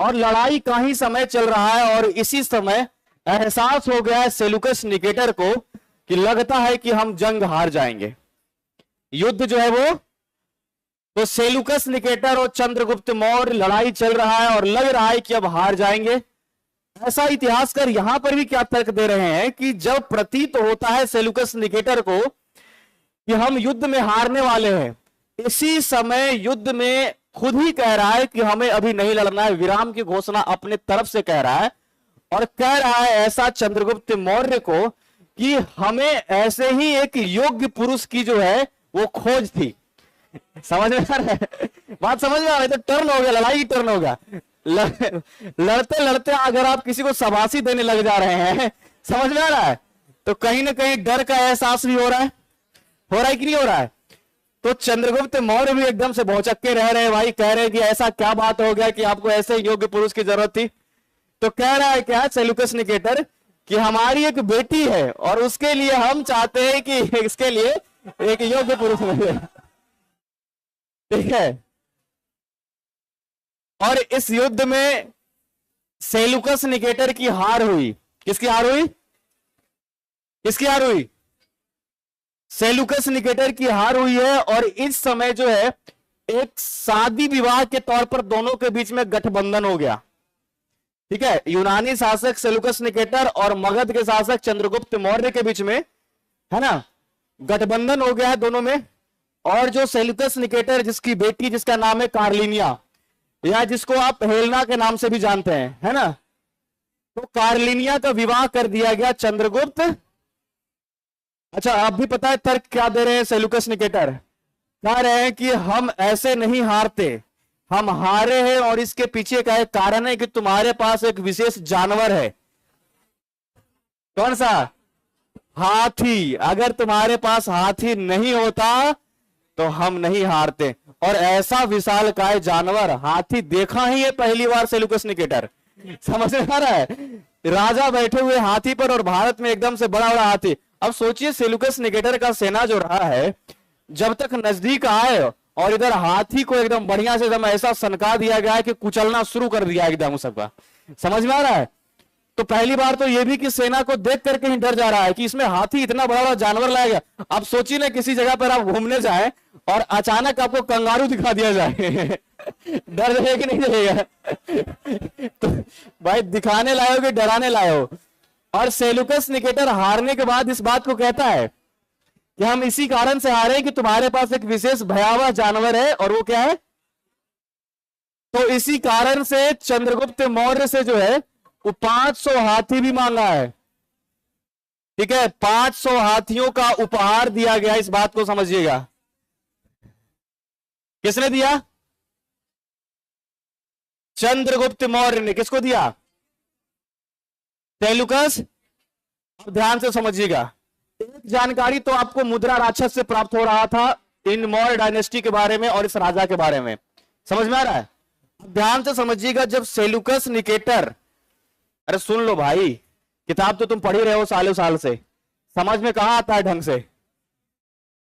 और लड़ाई का ही समय चल रहा है। और इसी समय एहसास हो गया है सेलुकस निकेटर को कि लगता है कि हम जंग हार जाएंगे, युद्ध जो है वो। तो सेलुकस निकेटर और चंद्रगुप्त मौर्य लड़ाई चल रहा है और लग रहा है कि अब हार जाएंगे। ऐसा इतिहासकार यहां पर भी क्या तर्क दे रहे हैं कि जब प्रतीत होता है सेलुकस निकेटर को कि हम युद्ध में हारने वाले हैं, इसी समय युद्ध में खुद ही कह रहा है कि हमें अभी नहीं लड़ना है, विराम की घोषणा अपने तरफ से कह रहा है। और कह रहा है ऐसा चंद्रगुप्त मौर्य को कि हमें ऐसे ही एक योग्य पुरुष की जो है वो खोज थी। समझ में आ रहा है? बात समझ में आ रहा है? तो टर्न हो गया, लड़ाई की टर्न होगा। लड़ते लड़ते अगर आप किसी को शाबाशी देने लग जा रहे हैं, समझ में आ रहा है, तो कहीं ना कहीं डर का एहसास भी हो रहा है कि नहीं हो रहा है? तो चंद्रगुप्त मौर्य भी एकदम से भौचक्के रह रहे हैं भाई, कह रहे हैं कि ऐसा क्या बात हो गया कि आपको ऐसे योग्य पुरुष की जरूरत थी। तो कह रहा है क्या सेलुकस निकेटर कि हमारी एक बेटी है और उसके लिए हम चाहते हैं कि इसके लिए एक योग्य पुरुष मिले, ठीक है? और इस युद्ध में सेलुकस निकेटर की हार हुई। किसकी हार हुई? किसकी हार हुई? सेलुकस निकेटर की हार हुई है। और इस समय जो है एक शादी विवाह के तौर पर दोनों के बीच में गठबंधन हो गया, ठीक है? यूनानी शासक सेलुकस निकेटर और मगध के शासक चंद्रगुप्त मौर्य के बीच में, है ना, गठबंधन हो गया है दोनों में। और जो सेलुकस निकेटर जिसकी बेटी जिसका नाम है कार्लिनिया, या जिसको आप हेलेना के नाम से भी जानते हैं, है ना, तो कार्लिनिया का विवाह कर दिया गया चंद्रगुप्त। अच्छा, आप भी पता है तर्क क्या दे रहे हैं सेलुकस निकेटर? कह रहे हैं कि हम ऐसे नहीं हारते, हम हारे हैं और इसके पीछे का एक कारण है कि तुम्हारे पास एक विशेष जानवर है। कौन सा? हाथी। अगर तुम्हारे पास हाथी नहीं होता तो हम नहीं हारते। और ऐसा विशालकाय जानवर हाथी देखा ही है पहली बार सेलुकस निकेटर। समझ में आ रहा है? राजा बैठे हुए हाथी पर और भारत में एकदम से बड़ा बड़ा हाथी। अब सोचिए सेलुकस निकेटर का सेना जो रहा है, जब तक नजदीक आए और इधर हाथी को एकदम बढ़िया से एकदम ऐसा सनका दिया गया है कि कुचलना शुरू कर दिया एकदम सबका। समझ में आ रहा है? तो पहली बार तो ये भी कि सेना को देख करके ही डर जा रहा है कि इसमें हाथी इतना बड़ा बड़ा जानवर लाएगा। अब सोचिए ना किसी जगह पर आप घूमने जाए और अचानक आपको कंगारू दिखा दिया जाए डर जाएगा कि नहीं जाएगा? तो भाई दिखाने लाए हो कि डराने लाए हो? और सेलुकस निकेटर हारने के बाद इस बात को कहता है कि हम इसी कारण से हारे कि तुम्हारे पास एक विशेष भयावह जानवर है, और वो क्या है? तो इसी कारण से चंद्रगुप्त मौर्य से जो है वो 500 हाथी भी मांगा है, ठीक है? 500 हाथियों का उपहार दिया गया। इस बात को समझिएगा। किसने दिया? चंद्रगुप्त मौर्य ने। किसको दिया? सेलुकस। अब ध्यान से समझिएगा, एक जानकारी तो आपको मुद्रा राक्षस से प्राप्त हो रहा था इन मौर्य डायनेस्टी के बारे में और इस राजा के बारे में। समझ में आ रहा है? ध्यान से समझिएगा, जब सेलुकस निकेटर, अरे सुन लो भाई, किताब तो तुम पढ़ ही रहे हो सालों साल से, समझ में कहां आता है ढंग से?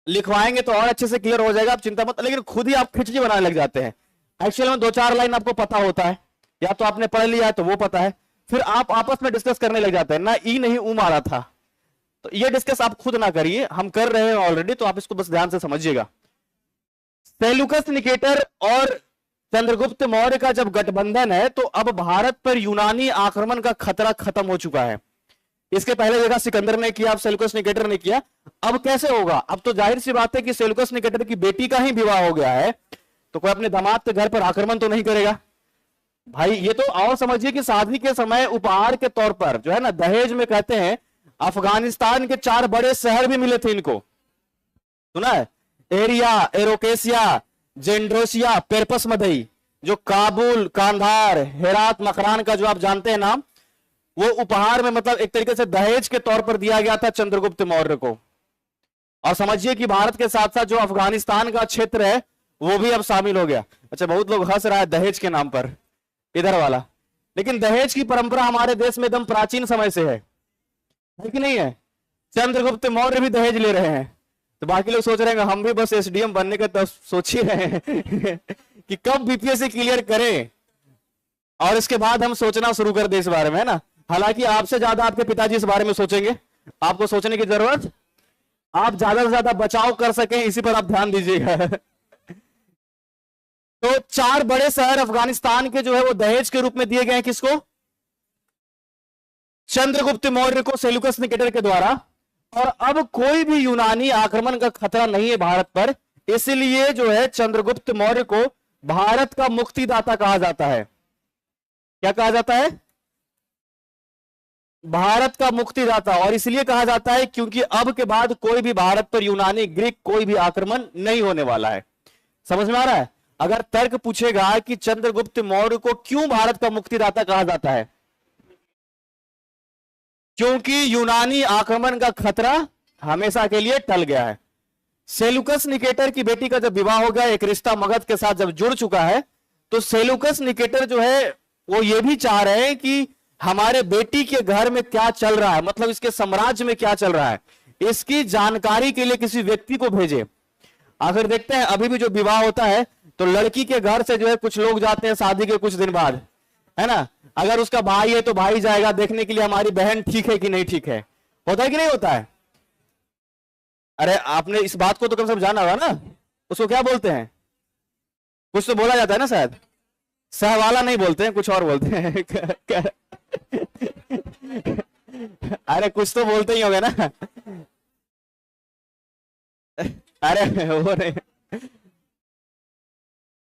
लिखवाएंगे तो और अच्छे से क्लियर हो जाएगा, आप चिंता मत। लेकिन खुद ही आप खिचड़ी बनाने लग जाते हैं। एक्चुअल में 2-4 लाइन आपको पता होता है, या तो आपने पढ़ लिया है तो वो पता है, फिर आप आपस में डिस्कस करने लग जाते हैं ना, ई नहीं ऊ मारा था। तो ये डिस्कस आप खुद ना करिए, हम कर रहे हैं ऑलरेडी, तो आप इसको बस ध्यान से समझिएगा। सेल्यूकस निकेटर और चंद्रगुप्त मौर्य का जब गठबंधन है तो अब भारत पर यूनानी आक्रमण का खतरा खत्म हो चुका है। इसके पहले देखा सिकंदर ने किया, अब सेल्यूकस निकेटर ने किया। अब कैसे होगा? अब तो जाहिर सी बात है कि सेल्यूकस निकेटर की बेटी का ही विवाह हो गया है, तो कोई अपने दामाद के घर पर आक्रमण तो नहीं करेगा भाई। ये तो और समझिए कि शादी के समय उपहार के तौर पर जो है ना, दहेज में कहते हैं अफगानिस्तान के 4 बड़े शहर भी मिले थे इनको, सुना है? एरिया, एरोकेसिया, जेंड्रोसिया, पेरपस मदई, जो काबुल, कांधार, हेरात, मकरान का जो आप जानते हैं नाम, वो उपहार में मतलब एक तरीके से दहेज के तौर पर दिया गया था चंद्रगुप्त मौर्य को। और समझिए कि भारत के साथ साथ जो अफगानिस्तान का क्षेत्र है वो भी अब शामिल हो गया। अच्छा, बहुत लोग हंस रहा है दहेज के नाम पर, इधर वाला, लेकिन दहेज की परंपरा हमारे देश में एकदम प्राचीन समय से है कि नहीं है? चंद्रगुप्त मौर्य भी दहेज ले रहे हैं, तो बाकी लोग सोच रहे हैं हम भी बस एसडीएम बनने का तो सोच ही रहे हैं कि कब बीपीएससी क्लियर करें और इसके बाद हम सोचना शुरू कर दें इस बारे में, है ना। हालांकि आपसे ज्यादा आपके पिताजी इस बारे में सोचेंगे, आपको सोचने की जरूरत, आप ज्यादा से ज्यादा बचाव कर सकें इसी पर आप ध्यान दीजिएगा। तो 4 बड़े शहर अफगानिस्तान के जो है वो दहेज के रूप में दिए गए हैं किसको? चंद्रगुप्त मौर्य को, सेल्यूकस निकेटर के द्वारा। और अब कोई भी यूनानी आक्रमण का खतरा नहीं है भारत पर, इसलिए जो है चंद्रगुप्त मौर्य को भारत का मुक्तिदाता कहा जाता है। क्या कहा जाता है? भारत का मुक्तिदाता। और इसलिए कहा जाता है क्योंकि अब के बाद कोई भी भारत पर यूनानी, ग्रीक कोई भी आक्रमण नहीं होने वाला है। समझ में आ रहा है? अगर तर्क पूछेगा कि चंद्रगुप्त मौर्य को क्यों भारत का मुक्तिदाता कहा जाता है, क्योंकि यूनानी आक्रमण का खतरा हमेशा के लिए टल गया है। सेल्यूकस निकेटर की बेटी का जब विवाह हो गया, एक रिश्ता मगध के साथ जब जुड़ चुका है, तो सेल्यूकस निकेटर जो है वो ये भी चाह रहे हैं कि हमारे बेटी के घर में क्या चल रहा है, मतलब इसके साम्राज्य में क्या चल रहा है, इसकी जानकारी के लिए किसी व्यक्ति को भेजे। आखिर देखते हैं अभी भी जो विवाह होता है तो लड़की के घर से जो है कुछ लोग जाते हैं शादी के कुछ दिन बाद, है ना। अगर उसका भाई है तो भाई जाएगा देखने के लिए हमारी बहन ठीक है कि नहीं ठीक है। होता है कि नहीं होता है? अरे आपने इस बात को तो कम से कम जाना होगा ना, उसको क्या बोलते हैं? कुछ तो बोला जाता है ना, शायद सहवाला नहीं बोलते हैं, कुछ और बोलते हैं। अरे कुछ तो बोलते ही होंगे ना। अरे वो नहीं।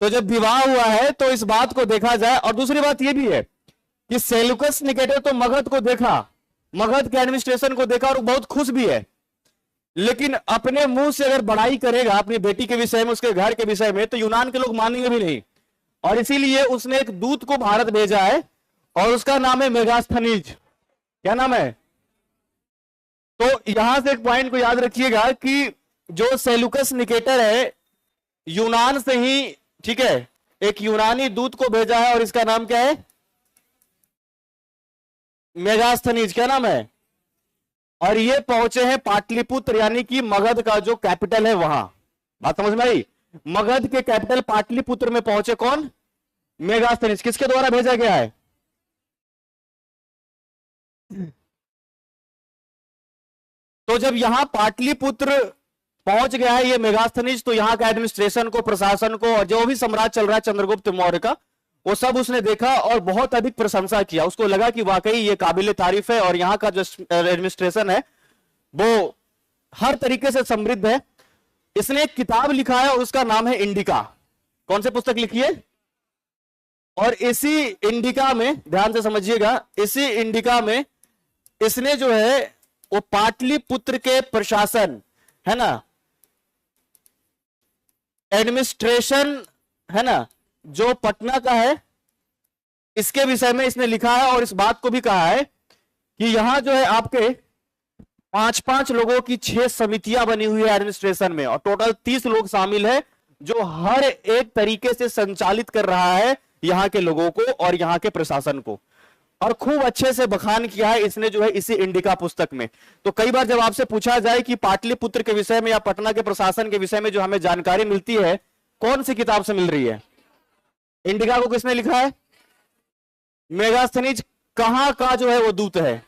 तो जब विवाह हुआ है तो इस बात को देखा जाए। और दूसरी बात यह भी है कि सेल्यूकस निकेटर तो मगध को देखा, मगध के एडमिनिस्ट्रेशन को देखा और बहुत खुश भी है, लेकिन अपने मुंह से अगर बड़ाई करेगा अपनी बेटी के विषय में, उसके घर के विषय में, तो यूनान के लोग मानेंगे भी नहीं। और इसीलिए उसने एक दूत को भारत भेजा है और उसका नाम है मेगास्थनीज। क्या नाम है? तो यहां से एक पॉइंट को याद रखिएगा कि जो सेल्यूकस निकेटर है यूनान से ही, ठीक है, एक यूनानी दूत को भेजा है और इसका नाम क्या है? मेगास्थनीज। क्या नाम है? और ये पहुंचे हैं पाटलिपुत्र, यानी कि मगध का जो कैपिटल है वहां। बात समझ में आई? मगध के कैपिटल पाटलिपुत्र में पहुंचे कौन? मेगास्थनीज। किसके द्वारा भेजा गया है? तो जब यहां पाटलिपुत्र पहुंच गया है ये मेगास्थनीज, तो यहां का एडमिनिस्ट्रेशन को, प्रशासन को, और जो भी सम्राट चल रहा है चंद्रगुप्त मौर्य का, वो सब उसने देखा और बहुत अधिक प्रशंसा किया। उसको लगा कि वाकई ये काबिल तारीफ है और यहाँ का जो एडमिनिस्ट्रेशन है वो हर तरीके से समृद्ध है। इसने एक किताब लिखा है और उसका नाम है इंडिका। कौन सी पुस्तक लिखी है? और इसी इंडिका में, ध्यान से समझिएगा, इसी इंडिका में इसने जो है वो पाटलिपुत्र के प्रशासन, है ना, एडमिनिस्ट्रेशन, है ना, जो पटना का है, इसके विषय में इसने लिखा है। और इस बात को भी कहा है कि यहां जो है आपके 5-5 लोगों की 6 समितियां बनी हुई है एडमिनिस्ट्रेशन में, और टोटल 30 लोग शामिल है जो हर एक तरीके से संचालित कर रहा है यहां के लोगों को और यहां के प्रशासन को। और खूब अच्छे से बखान किया है इसने जो है इसी इंडिका पुस्तक में। तो कई बार जब आपसे पूछा जाए कि पाटलिपुत्र के विषय में या पटना के प्रशासन के विषय में जो हमें जानकारी मिलती है कौन सी किताब से मिल रही है? इंडिका को किसने लिखा है? मेगास्थनीज। कहां का जो है वो दूत है?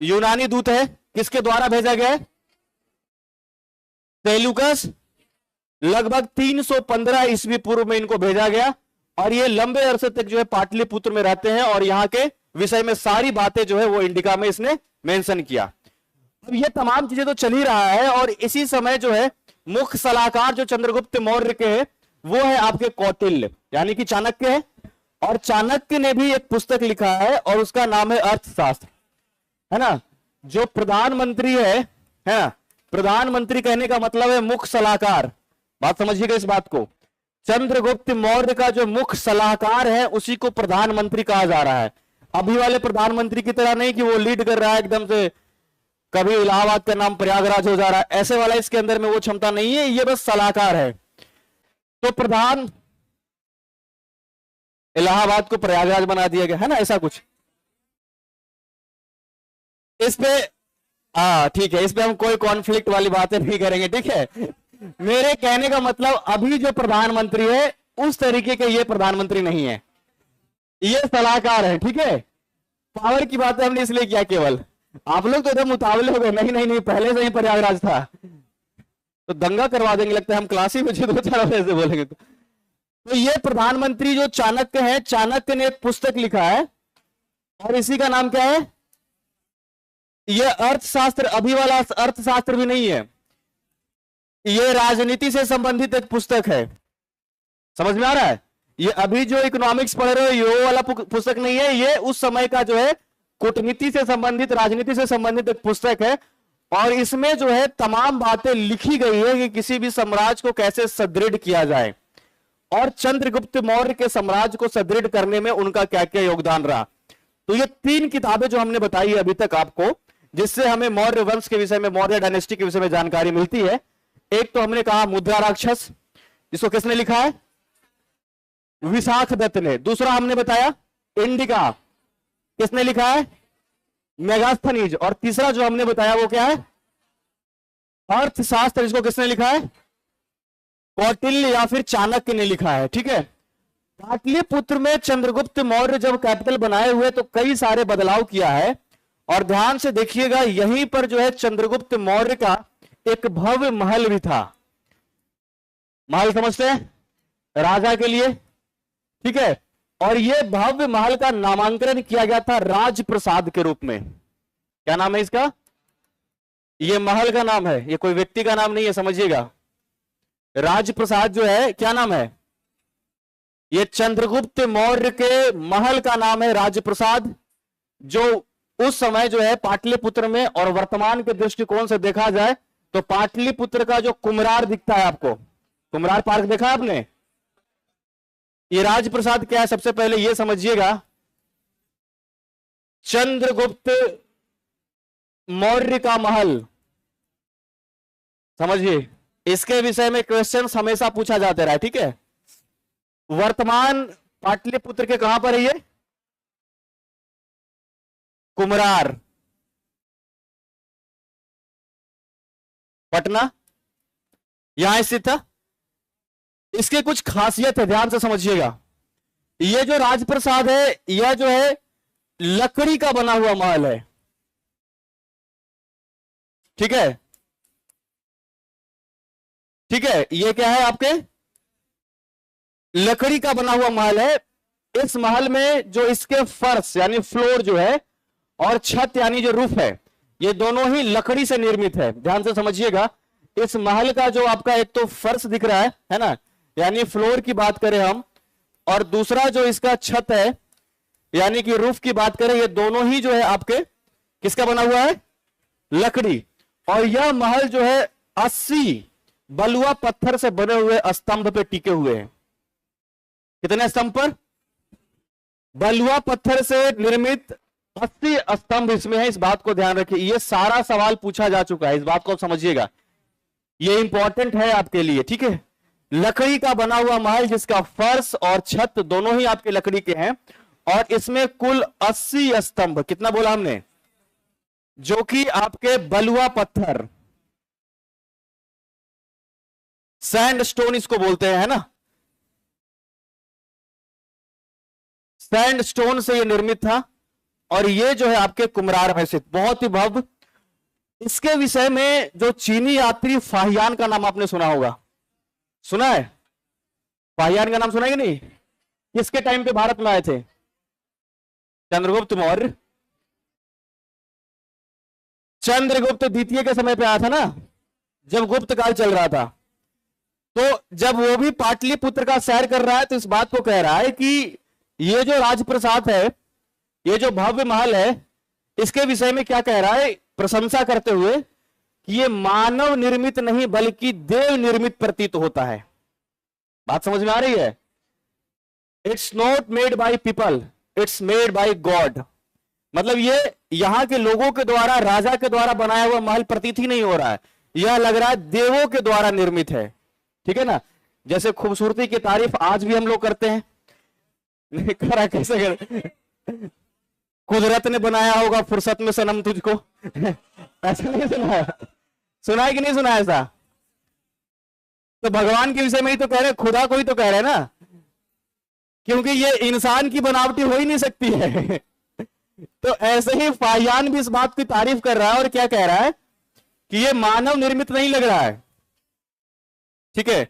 यूनानी दूत है। किसके द्वारा भेजा गया है? सेल्यूकस। लगभग 315 ईस्वी पूर्व में इनको भेजा गया और ये लंबे अरसे तक जो है पाटलिपुत्र में रहते हैं और यहां के विषय में सारी बातें जो है वो इंडिका में इसने मेंशन किया। अब ये तमाम चीजें तो चल ही रहा है और इसी समय जो है मुख्य सलाहकार जो चंद्रगुप्त मौर्य के है वो है आपके कौटिल्य यानी कि चाणक्य है। और चाणक्य ने भी एक पुस्तक लिखा है और उसका नाम है अर्थशास्त्र, है ना। जो प्रधानमंत्री है ना, प्रधानमंत्री कहने का मतलब है मुख्य सलाहकार। बात समझिएगा इस बात को। चंद्रगुप्त मौर्य का जो मुख्य सलाहकार है उसी को प्रधानमंत्री कहा जा रहा है। अभी वाले प्रधानमंत्री की तरह नहीं कि वो लीड कर रहा है एकदम से, कभी इलाहाबाद का नाम प्रयागराज हो जा रहा है, ऐसे वाला इसके अंदर में वो क्षमता नहीं है, ये बस सलाहकार है। तो प्रधान इलाहाबाद को प्रयागराज बना दिया गया है ना, ऐसा कुछ। इस पे ठीक है, इस पे हम कोई कॉन्फ्लिक्ट वाली बातें नहीं करेंगे, ठीक है। मेरे कहने का मतलब अभी जो प्रधानमंत्री है उस तरीके के ये प्रधानमंत्री नहीं है, ये सलाहकार है, ठीक है। पावर की बातें हमने इसलिए किया केवल, आप लोग तो एकदम मुताबिले हो गए, नहीं नहीं नहीं पहले से ही प्रयागराज था, तो दंगा करवा देंगे लगता है हम क्लास ही में जो 2-4 बजे से बोलेंगे तो ये प्रधानमंत्री जो चाणक्य है, चाणक्य ने एक पुस्तक लिखा है और इसी का नाम क्या है? ये अर्थशास्त्र। अभी वाला अर्थशास्त्र भी नहीं है, ये राजनीति से संबंधित एक पुस्तक है। समझ में आ रहा है? ये अभी जो इकोनॉमिक्स पढ़ रहे हो ये वाला पुस्तक नहीं है, ये उस समय का जो है कूटनीति से संबंधित, राजनीति से संबंधित एक पुस्तक है और इसमें जो है तमाम बातें लिखी गई है कि किसी भी साम्राज्य को कैसे सुदृढ़ किया जाए और चंद्रगुप्त मौर्य के साम्राज्य को सुदृढ़ करने में उनका क्या क्या योगदान रहा। तो ये 3 किताबें जो हमने बताई अभी तक आपको, जिससे हमें मौर्य वंश के विषय में, मौर्य डायनेस्टी के विषय में जानकारी मिलती है। एक तो हमने कहा मुद्रा राक्षस, जिसको किसने लिखा है? विशाख दत्त ने। दूसरा हमने बताया इंडिका, किसने लिखा है? मेगास्थनीज। और तीसरा जो हमने बताया वो क्या है? अर्थशास्त्र, जिसको किसने लिखा है? कौटिल्य या फिर चाणक्य ने लिखा है, ठीक है। पाटलिपुत्र में चंद्रगुप्त मौर्य जब कैपिटल बनाए हुए तो कई सारे बदलाव किया है और ध्यान से देखिएगा यहीं पर जो है चंद्रगुप्त मौर्य का एक भव्य महल भी था। महल समझते हैं? राजा के लिए, ठीक है। और यह भव्य महल का नामांकन किया गया था राजप्रसाद के रूप में। क्या नाम है इसका? यह महल का नाम है, यह कोई व्यक्ति का नाम नहीं है, समझिएगा। राजप्रसाद जो है क्या नाम है? यह चंद्रगुप्त मौर्य के महल का नाम है राजप्रसाद, जो उस समय जो है पाटलिपुत्र में, और वर्तमान के दृष्टिकोण से देखा जाए तो पाटलिपुत्र का जो कुम्हरार दिखता है आपको, कुम्हरार पार्क देखा आपने? ये राजप्रसाद क्या है? सबसे पहले ये समझिएगा, चंद्रगुप्त मौर्य का महल, समझिए। इसके विषय में क्वेश्चंस हमेशा पूछा जाता रहा है, ठीक है। वर्तमान पाटलिपुत्र के कहां पर है ये? कुम्हरार, पटना, यहां स्थित था। इसके कुछ खासियत है, ध्यान से समझिएगा। ये जो राजप्रसाद है यह जो है लकड़ी का बना हुआ महल है, ठीक है, ठीक है। ये क्या है आपके? लकड़ी का बना हुआ महल है। इस महल में जो इसके फर्श यानी फ्लोर जो है और छत यानी जो रूफ है, ये दोनों ही लकड़ी से निर्मित है। ध्यान से समझिएगा, इस महल का जो आपका एक तो फर्श दिख रहा है ना, यानी फ्लोर की बात करें हम, और दूसरा जो इसका छत है यानी कि रूफ की बात करें, ये दोनों ही जो है आपके किसका बना हुआ है? लकड़ी। और यह महल जो है 80 बलुआ पत्थर से बने हुए स्तंभ पे टिके हुए हैं। कितने स्तंभ पर? बलुआ पत्थर से निर्मित 80 स्तंभ इसमें है। इस बात को ध्यान रखिए, ये सारा सवाल पूछा जा चुका है, इस बात को समझिएगा, ये इंपॉर्टेंट है आपके लिए, ठीक है। लकड़ी का बना हुआ महल जिसका फर्श और छत दोनों ही आपके लकड़ी के हैं और इसमें कुल 80 स्तंभ, कितना बोला हमने? जो कि आपके बलुआ पत्थर, सैंडस्टोन इसको बोलते हैं, है ना, सैंडस्टोन से यह निर्मित था और ये जो है आपके कुम्हरार में स्थित, बहुत ही भव्य। इसके विषय में जो चीनी यात्री फाहियान का नाम आपने सुना होगा, सुना है? फाहियान का नाम सुना है कि नहीं? किसके टाइम पे भारत में आए थे? चंद्रगुप्त मौर्य, चंद्रगुप्त द्वितीय के समय पे आया था ना, जब गुप्त काल चल रहा था। तो जब वो भी पाटलिपुत्र का सैर कर रहा है तो इस बात को कह रहा है कि ये जो राजप्रसाद है, ये जो भव्य महल है, इसके विषय में क्या कह रहा है, प्रशंसा करते हुए कि ये मानव निर्मित नहीं बल्कि देव निर्मित प्रतीत होता है। बात समझ में आ रही है? It's not made by people, it's made by God. मतलब ये यहां के लोगों के द्वारा, राजा के द्वारा बनाया हुआ महल प्रतीत ही नहीं हो रहा है, यह लग रहा है देवों के द्वारा निर्मित है। ठीक है ना? जैसे खूबसूरती की तारीफ आज भी हम लोग करते हैं, नहीं करा कैसे कर? कुदरत ने बनाया होगा फुर्सत में सनम तुझको, ऐसा नहीं सुना है? सुना है कि नहीं सुना है ऐसा? तो भगवान के विषय में ही तो कह रहे, खुदा को ही तो कह रहे हैं ना, क्योंकि ये इंसान की बनावटी हो ही नहीं सकती है। तो ऐसे ही फाहियान भी इस बात की तारीफ कर रहा है और क्या कह रहा है कि ये मानव निर्मित नहीं लग रहा है। ठीक है?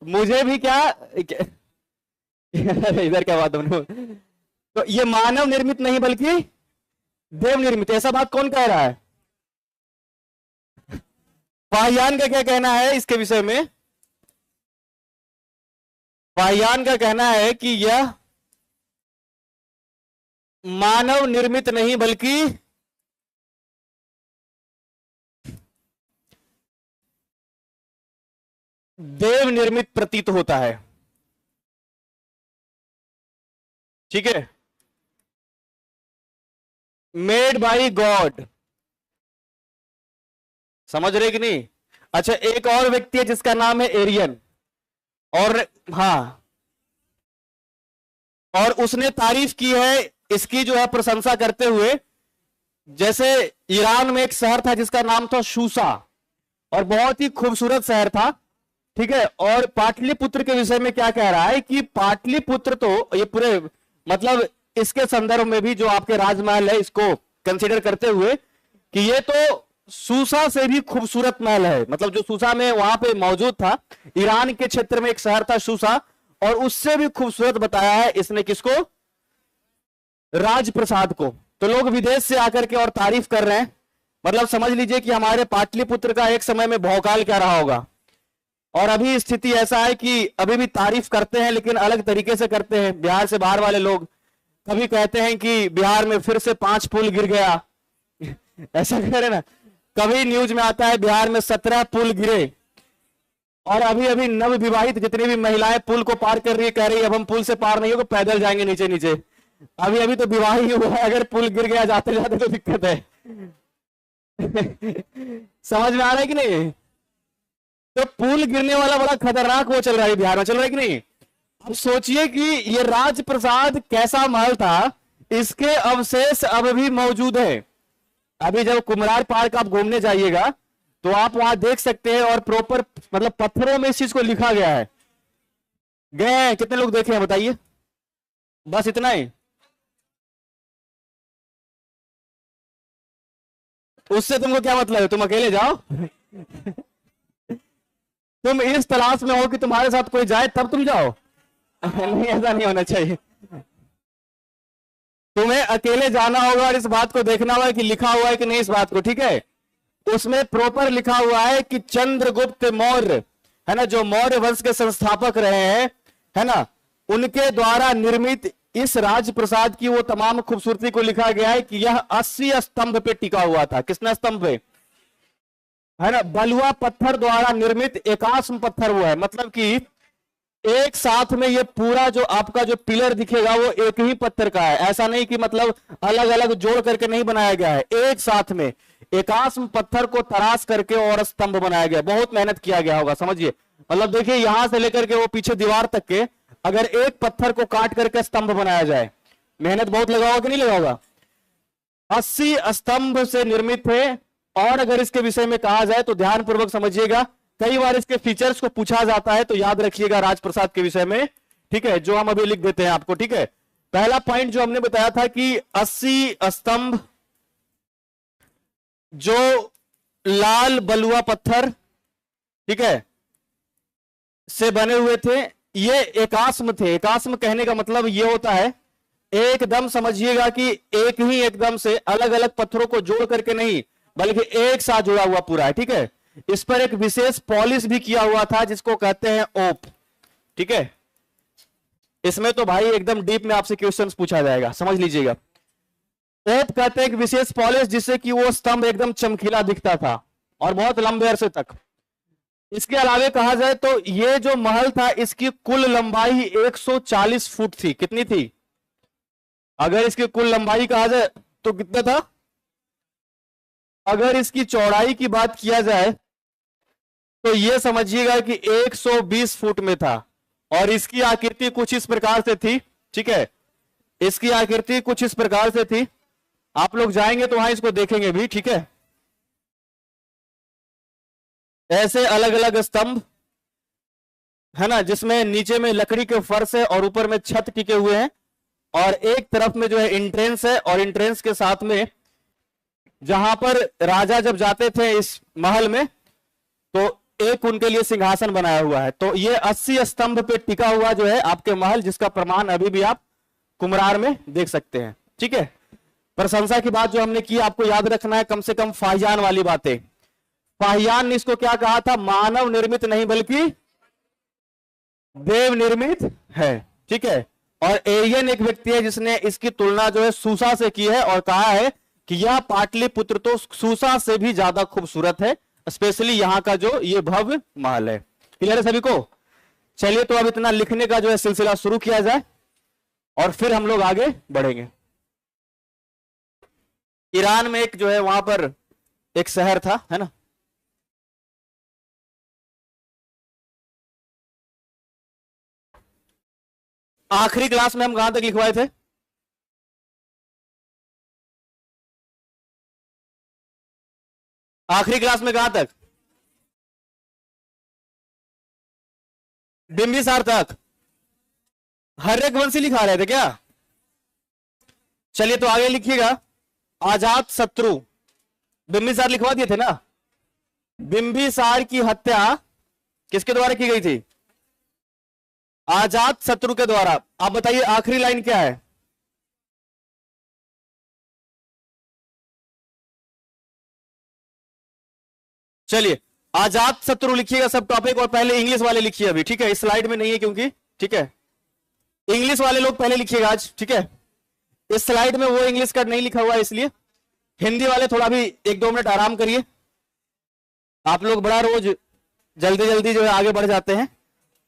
मुझे भी क्या इधर क्या बात है? तो ये मानव निर्मित नहीं बल्कि देव निर्मित, ऐसा बात कौन कह रहा है? फाहियान का क्या कहना है इसके विषय में? फाहियान का कहना है कि यह मानव निर्मित नहीं बल्कि देव निर्मित प्रतीत होता है। ठीक है? मेड बाय गॉड, समझ रहे कि नहीं? अच्छा, एक और व्यक्ति है जिसका नाम है एरियन, और हाँ, और उसने तारीफ की है इसकी, जो है प्रशंसा करते हुए। जैसे ईरान में एक शहर था जिसका नाम था शूसा, और बहुत ही खूबसूरत शहर था। ठीक है? और पाटलिपुत्र के विषय में क्या कह रहा है कि पाटलिपुत्र तो ये पूरे, मतलब इसके संदर्भ में भी जो आपके राजमहल है इसको कंसीडर करते हुए कि ये तो सूसा से भी खूबसूरत महल है। मतलब जो सूसा में वहां पे मौजूद था, ईरान के क्षेत्र में एक शहर था सूसा, और उससे भी खूबसूरत बताया है इसने किसको? राजप्रसाद को। तो लोग विदेश से आकर के और तारीफ कर रहे हैं। मतलब समझ लीजिए कि हमारे पाटलिपुत्र का एक समय में भौकाल क्या रहा होगा। और अभी स्थिति ऐसा है कि अभी भी तारीफ करते हैं, लेकिन अलग तरीके से करते हैं। बिहार से बाहर वाले लोग कभी कहते हैं कि बिहार में फिर से 5 पुल गिर गया, ऐसा कह रहे ना। कभी न्यूज में आता है बिहार में 17 पुल गिरे, और अभी अभी नव विवाहित जितनी भी महिलाएं पुल को पार कर रही है, कह रही है अब हम पुल से पार नहीं होगा, पैदल जाएंगे नीचे नीचे। अभी अभी तो विवाह ही हुआ है, अगर पुल गिर गया जाते जाते तो दिक्कत है। समझ में आ रहा है कि नहीं? तो पुल गिरने वाला बड़ा खतरनाक वो चल रहा है बिहार में, चल रहा है कि नहीं? अब सोचिए कि ये राजप्रसाद कैसा महल था, इसके अवशेष अब भी मौजूद है। अभी जब कुम्हरार पार्क आप घूमने जाइएगा तो आप वहां देख सकते हैं, और प्रॉपर मतलब पत्थरों में इस चीज को लिखा गया है। गए हैं? कितने लोग देखे हैं बताइए? बस इतना ही? उससे तुमको क्या मतलब है? तुम अकेले जाओ। तुम इस तलाश में हो कि तुम्हारे साथ कोई जाए तब तुम जाओ। नहीं, ऐसा नहीं होना चाहिए। तुम्हें अकेले जाना होगा और इस बात को देखना होगा कि लिखा हुआ है कि नहीं इस बात को। ठीक है? उसमें प्रॉपर लिखा हुआ है कि चंद्रगुप्त मौर्य, है ना, जो मौर्य वंश के संस्थापक रहे हैं, है ना, उनके द्वारा निर्मित इस राजप्रसाद की वो तमाम खूबसूरती को लिखा गया है कि यह 80 स्तंभ पे टिका हुआ था। किसने स्तंभ पे? है ना, बलुआ पत्थर द्वारा निर्मित एकाश्म पत्थर वो है। मतलब कि एक साथ में ये पूरा जो आपका जो पिलर दिखेगा वो एक ही पत्थर का है। ऐसा नहीं कि मतलब अलग अलग जोड़ करके नहीं बनाया गया है, एक साथ में एकाश्म पत्थर को तराश करके और स्तंभ बनाया गया। बहुत मेहनत किया गया होगा, समझिए। मतलब देखिए यहां से लेकर के वो पीछे दीवार तक के, अगर एक पत्थर को काट करके स्तंभ बनाया जाए, मेहनत बहुत लगा होगा कि नहीं लगा होगा? 80 स्तंभ से निर्मित थे। और अगर इसके विषय में कहा जाए तो ध्यान पूर्वक समझिएगा, कई बार इसके फीचर्स को पूछा जाता है, तो याद रखिएगा राजप्रसाद के विषय में। ठीक है? जो हम अभी लिख देते हैं आपको। ठीक है? पहला पॉइंट जो हमने बताया था कि 80 स्तंभ जो लाल बलुआ पत्थर, ठीक है, से बने हुए थे, ये एकास्म थे। एकास्म कहने का मतलब ये होता है, एकदम समझिएगा कि एक ही एकदम से अलग अलग पत्थरों को जोड़ करके नहीं, बल्कि एक साथ जुड़ा हुआ पूरा है, ठीक है। इस पर एक विशेष पॉलिश भी किया हुआ था जिसको कहते हैं ओप, ठीक है। इसमें तो भाई एकदम डीप में आपसे क्वेश्चंस पूछा जाएगा, समझ लीजिएगा। ओप कहते हैं एक विशेष पॉलिश जिससे कि वो स्तंभ एकदम चमकीला दिखता था और बहुत लंबे अरसे तक। इसके अलावा कहा जाए तो ये जो महल था इसकी कुल लंबाई 140 फुट थी। कितनी थी? अगर इसकी कुल लंबाई कहा जाए तो कितना था? अगर इसकी चौड़ाई की बात किया जाए तो यह समझिएगा कि 120 फुट में था। और इसकी आकृति कुछ इस प्रकार से थी, ठीक है, इसकी आकृति कुछ इस प्रकार से थी। आप लोग जाएंगे तो वहां इसको देखेंगे भी, ठीक है। ऐसे अलग अलग स्तंभ है ना, जिसमें नीचे में लकड़ी के फर्श है और ऊपर में छत टिके हुए हैं, और एक तरफ में जो है एंट्रेंस है, और एंट्रेंस के साथ में जहां पर राजा जब जाते थे इस महल में तो एक उनके लिए सिंहासन बनाया हुआ है। तो ये 80 स्तंभ पे टिका हुआ जो है आपके महल, जिसका प्रमाण अभी भी आप कुम्हरार में देख सकते हैं, ठीक है। प्रशंसा की बात जो हमने की, आपको याद रखना है कम से कम फाहियान वाली बातें। फाहियान ने इसको क्या कहा था? मानव निर्मित नहीं बल्कि देव निर्मित है, ठीक है। और एरियन एक व्यक्ति है जिसने इसकी तुलना जो है सूसा से की है और कहा है कि यह पाटलिपुत्र तो सूसा से भी ज्यादा खूबसूरत है, स्पेशली यहां का जो ये भव्य महल है। क्लियर है सभी को? चलिए तो अब इतना लिखने का जो है सिलसिला शुरू किया जाए और फिर हम लोग आगे बढ़ेंगे। ईरान में एक जो है वहां पर एक शहर था, है ना, आखिरी क्लास में हम कहां तक लिखवाए थे? आखिरी क्लास में कहां तक? बिंबिसार तक। हर्यवंशी लिखा रहे थे क्या? चलिए तो आगे लिखिएगा, अजात शत्रु। बिंबिसार लिखवा दिए थे ना। बिंबिसार की हत्या किसके द्वारा की गई थी? अजात शत्रु के द्वारा। आप बताइए आखिरी लाइन क्या है? चलिए अजात शत्रु लिखिएगा सब टॉपिक, और पहले इंग्लिश वाले लिखिए अभी, ठीक है। इस स्लाइड में नहीं है क्योंकि, ठीक है, इंग्लिश वाले लोग पहले लिखिएगा आज, ठीक है। इस स्लाइड में वो इंग्लिश का नहीं लिखा हुआ है इसलिए। हिंदी वाले थोड़ा भी 1-2 मिनट आराम करिए। आप लोग बड़ा रोज जल्दी जल्दी जो है आगे बढ़ जाते हैं,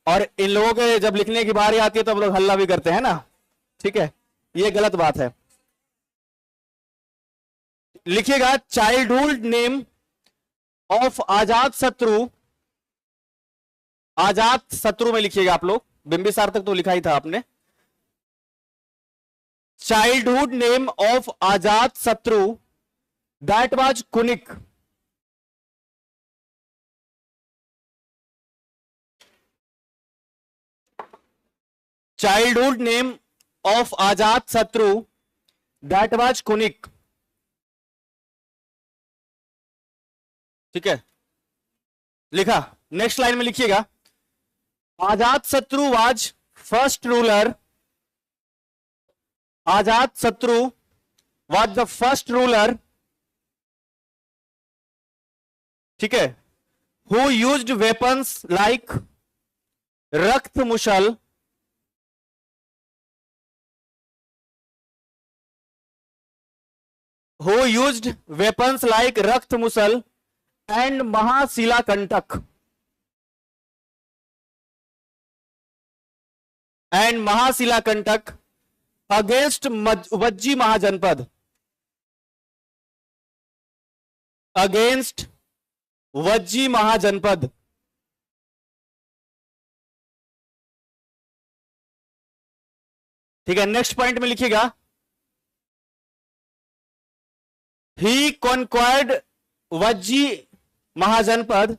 और इन लोगों के जब लिखने की बारी आती है तो हम लोग हल्ला भी करते हैं ना, ठीक है, ये गलत बात है। लिखिएगा चाइल्डहुड नेम ऑफ आजाद शत्रु। आजाद शत्रु में लिखिएगा आप लोग, बिंबिसार तक तो लिखा ही था आपने। Childhood name of Ajatashatru that was Kunik. Childhood name of Ajatashatru that was Kunik, ठीक है, लिखा। नेक्स्ट लाइन में लिखिएगा, आजाद शत्रु वाज फर्स्ट रूलर। आजाद शत्रु वाज द फर्स्ट रूलर, ठीक है, हु यूज्ड वेपन्स लाइक रक्त मुशल, who used weapons like रक्त मुसल and महाशिला कंटक, and महाशिला कंटक अगेंस्ट वज्जी महाजनपद, अगेंस्ट वज्जी महाजनपद, ठीक है। नेक्स्ट पॉइंट में लिखिएगा, he conquered Vajji mahajanapada,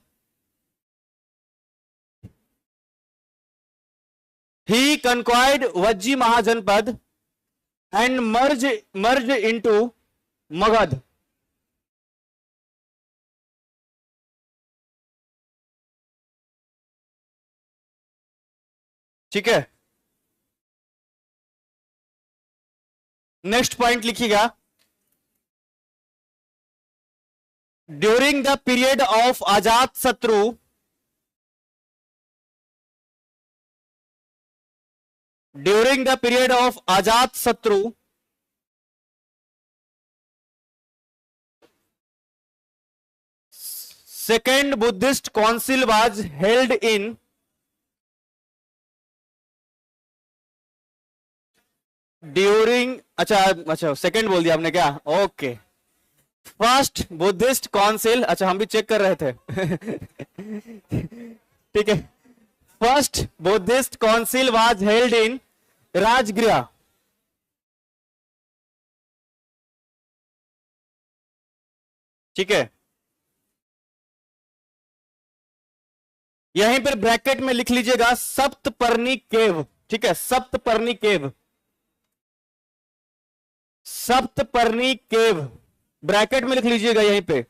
he conquered Vajji mahajanapada and merge into Magadh. ठीक है, नेक्स्ट पॉइंट लिखिएगा, during the period of Ajatashatru, during the period of Ajatashatru second Buddhist council was held in during, अच्छा सेकेंड बोल दिया आपने क्या, ओके। फर्स्ट बुद्धिस्ट काउंसिल, अच्छा हम भी चेक कर रहे थे ठीक है, first Buddhist council was held in Rajgriha. ठीक है, यहीं पर ब्रैकेट में लिख लीजिएगा सप्तपर्णी केव। ठीक है, सप्तपर्णी केव, सप्तपर्णी केव ब्रैकेट में लिख लीजिएगा यहीं पे।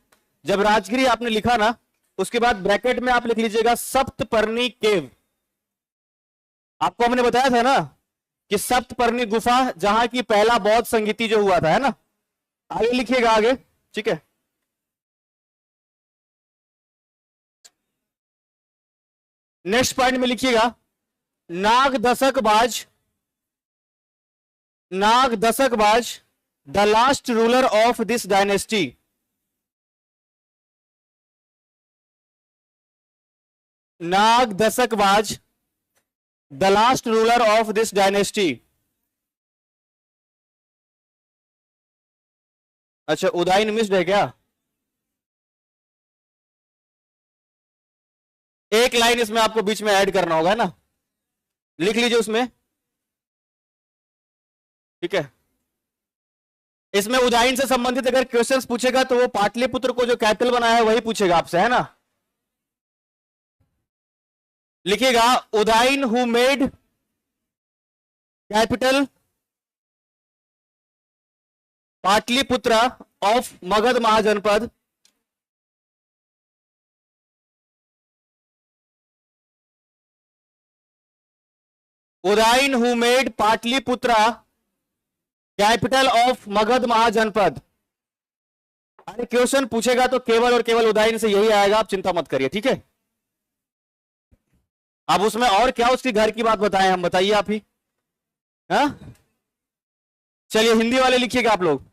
जब राजगिरी आपने लिखा ना, उसके बाद ब्रैकेट में आप लिख लीजिएगा सप्तपर्णी केव। आपको हमने बताया था ना कि सप्तपर्णी गुफा जहां की पहला बौद्ध संगीति जो हुआ था, है ना। आगे लिखिएगा आगे। ठीक है, नेक्स्ट पॉइंट में लिखिएगा, नाग दशक बाज, Nagadasaka was the last ruler of this dynasty. Naga दशकवाज the last ruler of this dynasty. अच्छा, उदाइन मिस्ड है क्या? एक लाइन इसमें आपको बीच में ऐड करना होगा ना, लिख लीजिए उसमें। ठीक है, इसमें उदाइन से संबंधित अगर क्वेश्चंस पूछेगा तो वो पाटलिपुत्र को जो कैपिटल बनाया है वही पूछेगा आपसे, है ना। लिखिएगा, Udayin who made capital Pataliputra of Magadh mahajanapada, Udayin who made Pataliputra capital of Magadh mahajanapada. अरे क्वेश्चन पूछेगा तो केवल और केवल उदाइन से यही आएगा, आप चिंता मत करिए। ठीक है, अब उसमें और क्या उसकी घर की बात बताएं हम, बताइए आप ही। हाँ, चलिए हिंदी वाले लिखिएगा आप लोग।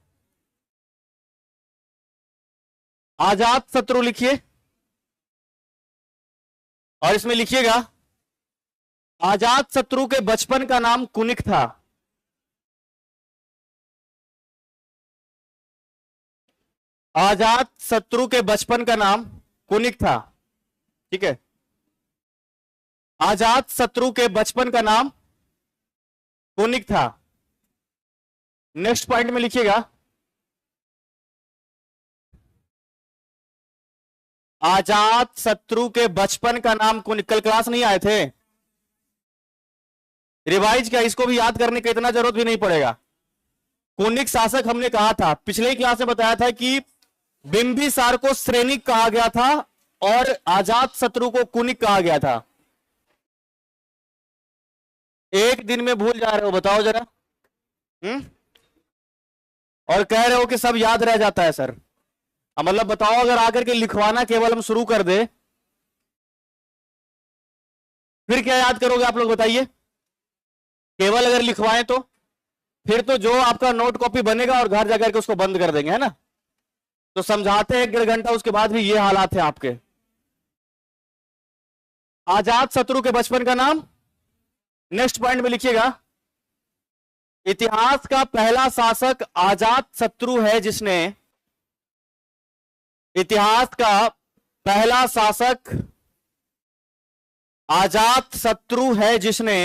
आजाद शत्रु लिखिए और इसमें लिखिएगा, आजाद शत्रु के बचपन का नाम कुनिक था। आजाद शत्रु के बचपन का नाम कुनिक था। ठीक है, आजाद शत्रु के बचपन का नाम कुनिक था। नेक्स्ट पॉइंट में लिखिएगा, आजाद शत्रु के बचपन का नाम कुनिक। कल क्लास नहीं आए थे, रिवाइज क्या, इसको भी याद करने की इतना जरूरत भी नहीं पड़ेगा। कुनिक शासक हमने कहा था, पिछले ही क्लास में बताया था कि बिंबिसार को श्रेणिक कहा गया था और आजाद शत्रु को कुनिक कहा गया था। एक दिन में भूल जा रहे हो, बताओ जरा। और कह रहे हो कि सब याद रह जाता है सर। मतलब बताओ, अगर आकर के लिखवाना केवल हम शुरू कर दे फिर क्या याद करोगे आप लोग, बताइए। केवल अगर लिखवाएं तो फिर तो जो आपका नोट कॉपी बनेगा और घर जाकर के उसको बंद कर देंगे, है ना। तो समझाते हैं 1.5 घंटा, उसके बाद भी ये हालात है आपके। आजाद शत्रु के बचपन का नाम। नेक्स्ट पॉइंट में लिखिएगा, इतिहास का पहला शासक आजाद शत्रु है जिसने, इतिहास का पहला शासक आजाद शत्रु है जिसने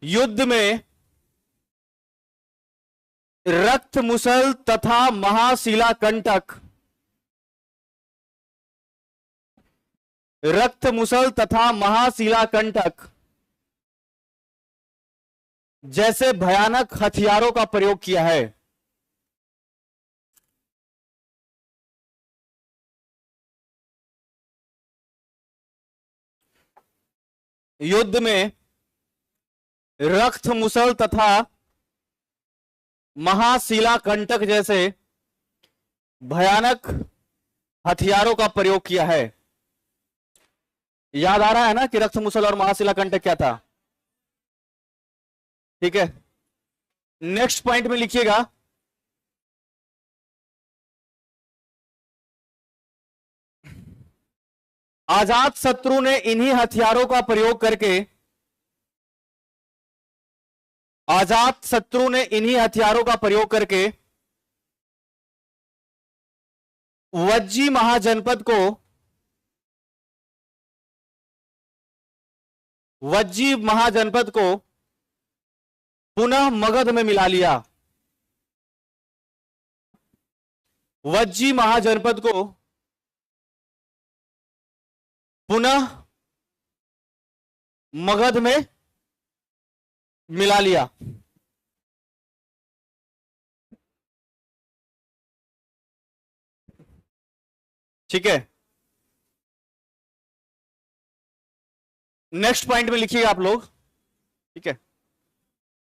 युद्ध में रक्त मुसल तथा महाशिला कंटक रक्त मुसल तथा महाशिलाकंटक जैसे भयानक हथियारों का प्रयोग किया है। युद्ध में रक्त मुसल तथा महाशिलाकंटक जैसे भयानक हथियारों का प्रयोग किया है। याद आ रहा है ना कि रक्त मुसल और महाशिलाकंटक क्या था? ठीक है, नेक्स्ट पॉइंट में लिखिएगा, आजाद शत्रु ने इन्हीं हथियारों का प्रयोग करके वज्जी महाजनपद को पुनः मगध में मिला लिया। वज्जी महाजनपद को पुनः मगध में मिला लिया। ठीक है, नेक्स्ट पॉइंट में लिखिएगा आप लोग। ठीक है,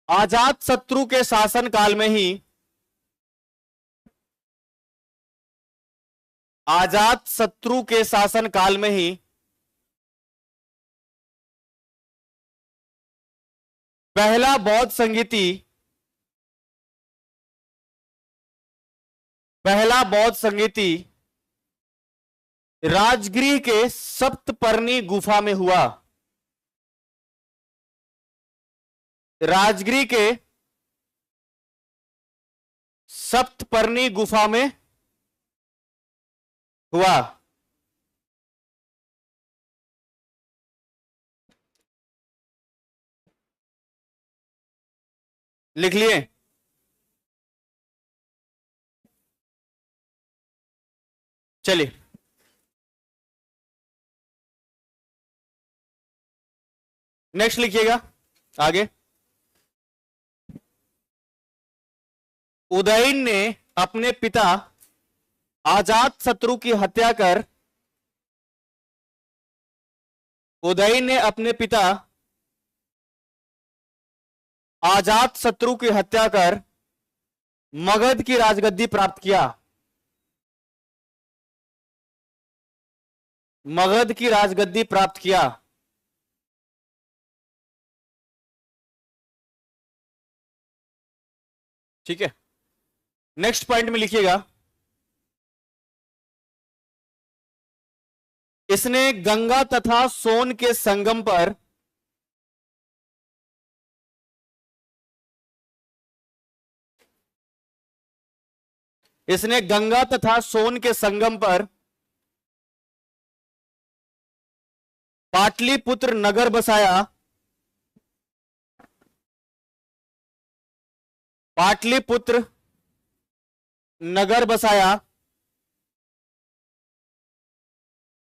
आजाद शत्रु के शासन काल में ही पहला बौद्ध संगीति राजगृह के सप्तपर्णी गुफा में हुआ। राजगृह के सप्तपर्णी गुफा में हुआ। लिख लिए? चलिए, नेक्स्ट लिखिएगा आगे। उदयन ने अपने पिता अजात शत्रु की हत्या कर मगध की राजगद्दी प्राप्त किया। ठीक है, नेक्स्ट पॉइंट में लिखिएगा, इसने गंगा तथा सोन के संगम पर पाटलिपुत्र नगर बसाया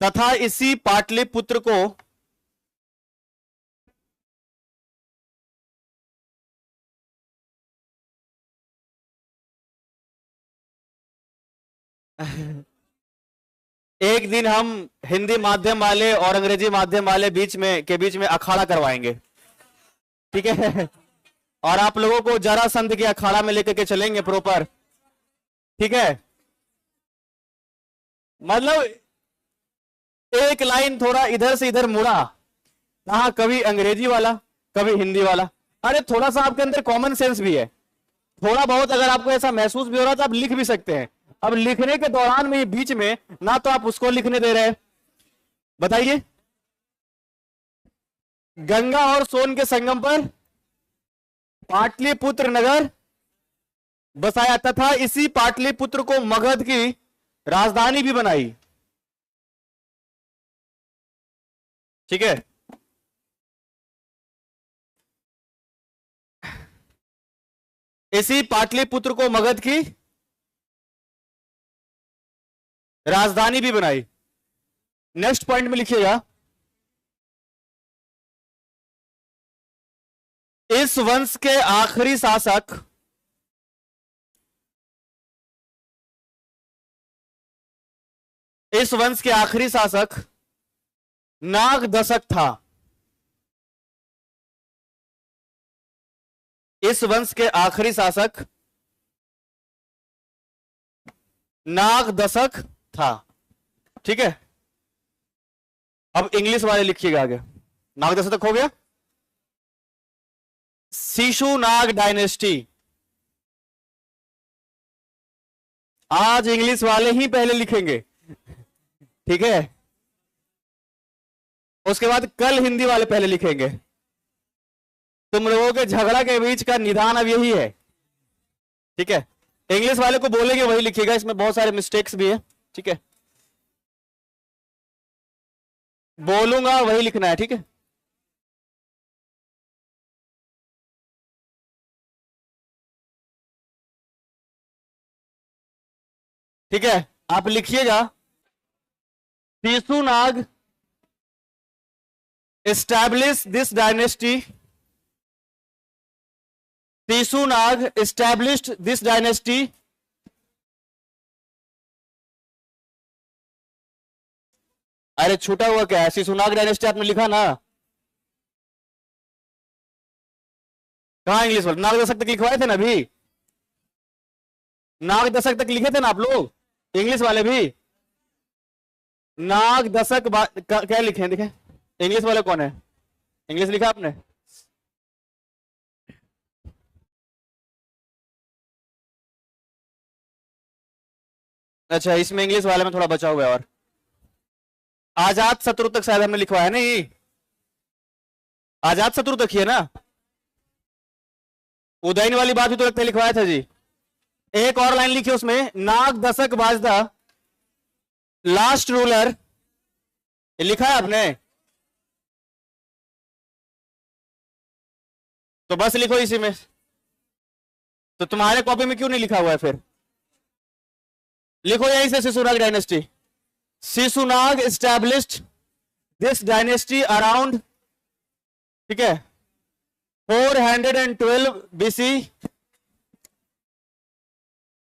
तथा इसी पाटलिपुत्र को एक दिन हम हिंदी माध्यम वाले और अंग्रेजी माध्यम वाले बीच में अखाड़ा करवाएंगे। ठीक है, और आप लोगों को जरासंध के अखाड़ा में लेकर के चलेंगे प्रॉपर। ठीक है, मतलब एक लाइन थोड़ा इधर से इधर मुड़ा, कहा कभी अंग्रेजी वाला कभी हिंदी वाला। अरे थोड़ा सा आपके अंदर कॉमन सेंस भी है, थोड़ा बहुत अगर आपको ऐसा महसूस भी हो रहा तो आप लिख भी सकते हैं। अब लिखने के दौरान में बीच में ना तो आप उसको लिखने दे रहे हैं। बताइए, गंगा और सोन के संगम पर पाटलिपुत्र नगर बसाया तथा इसी पाटलिपुत्र को मगध की राजधानी भी बनाई। ठीक है, इसी पाटलिपुत्र को मगध की राजधानी भी बनाई। नेक्स्ट पॉइंट में लिखिएगा, इस वंश के आखिरी शासक नागदशक था। इस वंश के आखिरी शासक नागदशक था। ठीक है, अब इंग्लिश वाले लिखिएगा आगे। नागदशक तक हो गया। शिशुनाग डायनेस्टी, आज इंग्लिश वाले ही पहले लिखेंगे, ठीक है, उसके बाद कल हिंदी वाले पहले लिखेंगे। तुम लोगों के झगड़ा के बीच का निदान अब यही है, ठीक है। इंग्लिश वाले को बोलेंगे वही लिखिएगा, इसमें बहुत सारे मिस्टेक्स भी है, ठीक है, बोलूंगा वही लिखना है, ठीक है। ठीक है, आप लिखिएगा, Shishunaga establish this dynasty, Shishunaga established this dynasty अरे छूटा हुआ क्या है, शिशुनाग डायनेस्टी आपने लिखा ना, कहा इंग्लिश वाले नाग दशक तक लिखवाए थे ना अभी, नाग दशक तक लिखे थे ना आप लोग, इंग्लिश वाले भी नाग दशक क्या लिखे देखें, इंग्लिश वाले कौन है, इंग्लिश लिखा आपने, अच्छा इसमें इंग्लिश वाले में थोड़ा बचा हुआ है। और आजाद शत्रु तक शायद हमने लिखवाया नहीं, आजाद शत्रु तक ही है ना, उदयन वाली बात भी तो लगता है लिखवाया था जी। एक और लाइन लिखी उसमें, नाग दशक वाज द लास्ट रूलर, लिखा है आपने, तो बस लिखो इसी में, तो तुम्हारे कॉपी में क्यों नहीं लिखा हुआ है फिर, लिखो यहीं से, Shishunaga dynasty, Shishunaga established this dynasty around, ठीक है, 412 बीसी।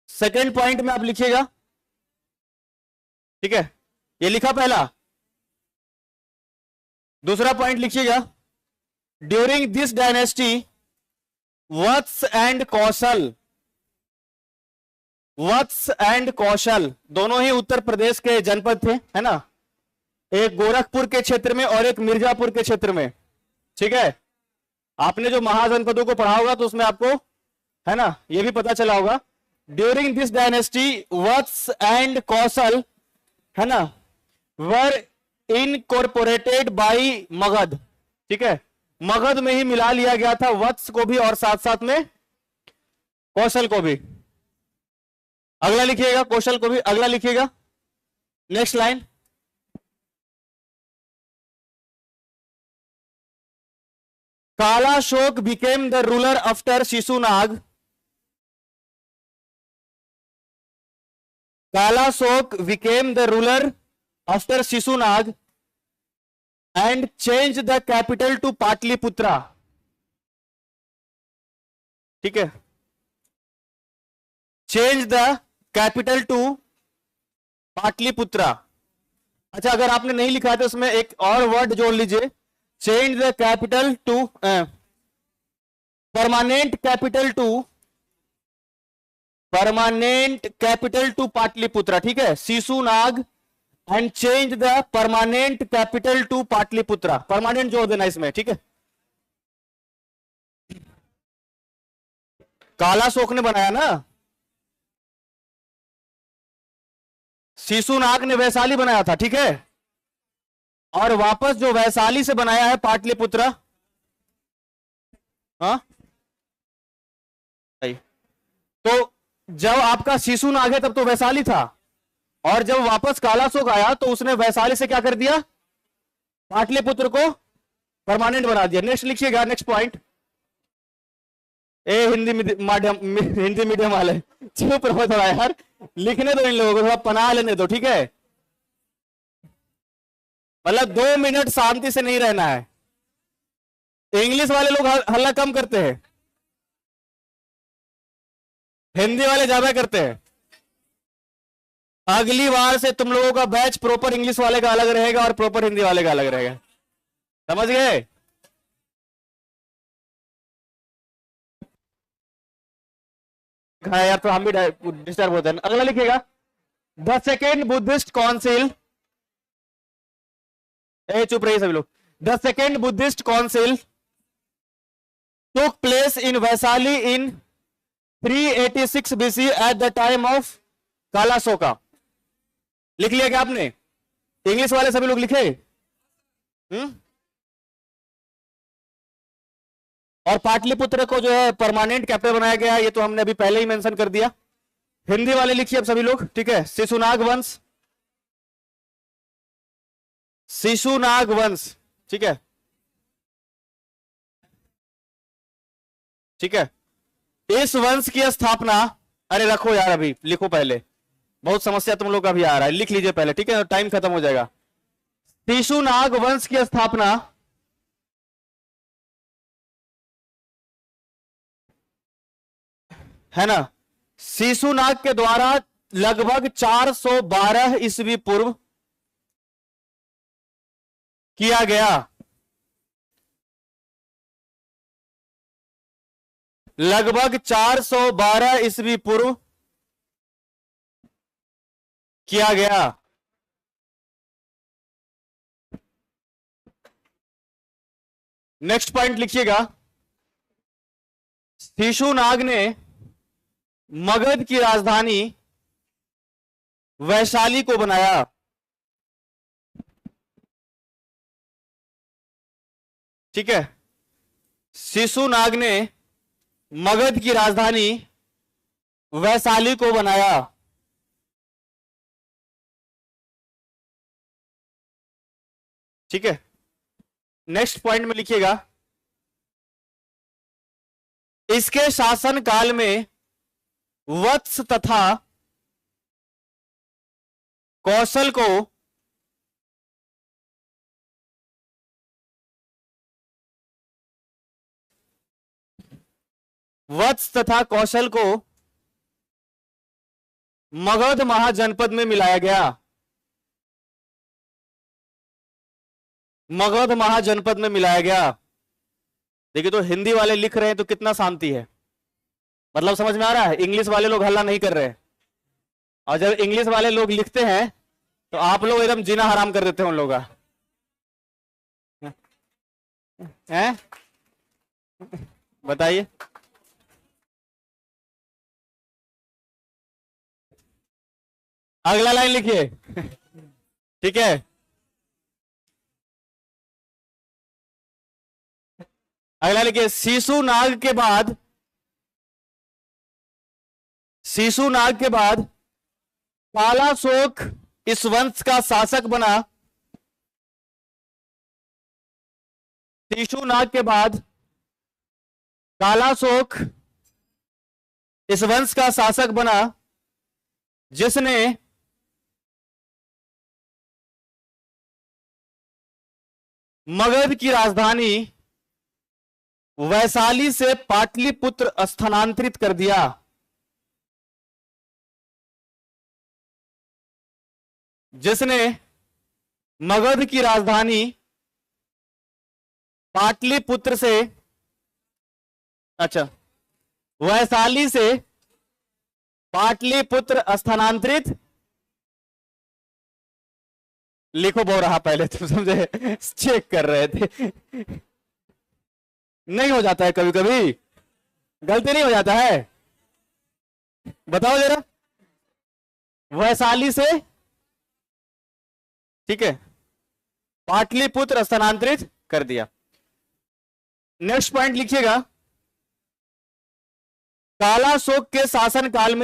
सेकेंड पॉइंट में आप लिखिएगा, ठीक है, ये लिखा पहला, दूसरा पॉइंट लिखिएगा, during this dynasty Vatsa and Kaushal, Vatsa and Kaushal दोनों ही उत्तर प्रदेश के जनपद थे, है ना, एक गोरखपुर के क्षेत्र में और एक मिर्जापुर के क्षेत्र में, ठीक है। आपने जो महाजनपदों को पढ़ा होगा तो उसमें आपको, है ना, ये भी पता चला होगा, during this dynasty Vatsa and Kaushal, है ना, वर इनकॉर्पोरेटेड बाई मगध, ठीक है, मगध में ही मिला लिया गया था वत्स को भी और साथ साथ में कौशल को भी। अगला लिखिएगा, कौशल को भी अगला लिखिएगा, next line, Kalashoka became the ruler after Shishunaga, Kalashoka became the ruler after Shishunaga and change the capital to Pataliputra, ठीक है, change the capital to Pataliputra. अच्छा अगर आपने नहीं लिखा है तो उसमें एक और वर्ड जोड़ लीजिए, change the capital to permanent capital to Pataliputra, ठीक है, Shishunaga and change the permanent capital to Pataliputra, permanent जोड़ देना इसमें, ठीक है। कालाशोक ने बनाया ना, शिशुनाग ने वैशाली बनाया था, ठीक है, और वापस जो वैशाली से बनाया है पाटलिपुत्रा, हाँ, तो जब आपका शिशुनाग है तब तो वैशाली था, और जब वापस कालाशोक आया तो उसने वैशाली से क्या कर दिया, पाटलिपुत्र को परमानेंट बना दिया। नेक्स्ट लिखिएगा, नेक्स्ट पॉइंट, हिंदी मीडियम वाले चुप रहो थोड़ा यार, लिखने दो इन लोगों को, थोड़ा पनाह लेने दो, ठीक है। मतलब 2 मिनट शांति से नहीं रहना है। इंग्लिश वाले लोग हल्ला कम करते हैं, हिंदी वाले ज्यादा करते हैं। अगली बार से तुम लोगों का बैच प्रॉपर इंग्लिश वाले का अलग रहेगा और प्रॉपर हिंदी वाले का अलग रहेगा, समझ गए? हाँ यार, तो हम भी डिस्टर्ब होते हैं। अगला लिखिएगा, द सेकेंड बुद्धिस्ट काउंसिल, चुप रहिए सभी लोग। The second Buddhist council took place in Vaishali in 386 BC at the time of कालाशोका। लिख लिया क्या आपने? इंग्लिश वाले सभी लोग लिखे? और पाटलिपुत्र को जो है परमानेंट कैपिटल बनाया गया, ये तो हमने अभी पहले ही मेंशन कर दिया। हिंदी वाले लिखिए अब सभी लोग, ठीक है? शिशुनाग वंश, शिशुनाग वंश, ठीक है? ठीक है, इस वंश की स्थापना, अरे रखो यार, अभी लिखो पहले, बहुत समस्या तुम लोग का भी आ रहा है, लिख लीजिए पहले, ठीक है? टाइम खत्म हो जाएगा। शिशुनाग वंश की स्थापना है ना, शिशुनाग के द्वारा लगभग 412 ईस्वी पूर्व किया गया। लगभग 412 ईस्वी पूर्व किया गया। नेक्स्ट पॉइंट लिखिएगा, शिशुनाग ने मगध की राजधानी वैशाली को बनाया। ठीक है, शिशुनाग ने मगध की राजधानी वैशाली को बनाया। ठीक है, नेक्स्ट पॉइंट में लिखिएगा, इसके शासन काल में वत्स तथा कौशल को मगध महाजनपद में मिलाया गया। मगध महाजनपद में मिलाया गया। देखिए, तो हिंदी वाले लिख रहे हैं तो कितना शांति है, मतलब समझ में आ रहा है? इंग्लिश वाले लोग हल्ला नहीं कर रहे हैं, और जब इंग्लिश वाले लोग लिखते हैं तो आप लोग एकदम जीना हराम कर देते हैं उन लोगों का। हैं? बताइए। अगला लाइन लिखिए। ठीक है, अगला लिखिए, शिशुनाग के बाद कालाशोक इस वंश का शासक बना। शिशुनाग के बाद कालाशोक इस वंश का शासक बना, जिसने मगध की राजधानी वैशाली से पाटलिपुत्र स्थानांतरित कर दिया। जिसने मगध की राजधानी पाटलिपुत्र से, अच्छा, वैशाली से पाटलिपुत्र स्थानांतरित, लिखो बोल रहा, पहले तुम समझे, चेक कर रहे थे। नहीं हो जाता है कभी कभी, गलती नहीं हो जाता है? बताओ जरा, वैशाली से, ठीक है, पाटलिपुत्र स्थानांतरित कर दिया। नेक्स्ट पॉइंट लिखिएगा, कालाशोक के शासन काल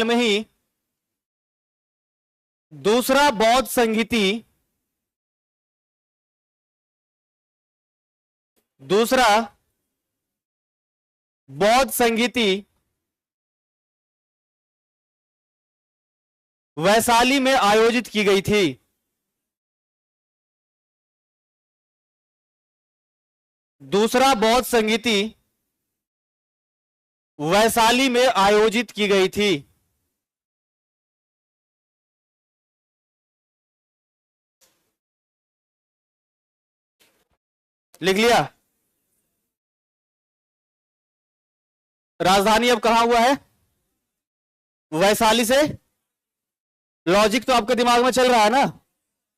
में ही दूसरा बौद्ध संगीति वैशाली में आयोजित की गई थी। दूसरा बौद्ध संगीति वैशाली में आयोजित की गई थी। लिख लिया। राजधानी अब कहां हुआ है? वैशाली से। लॉजिक तो आपके दिमाग में चल रहा है ना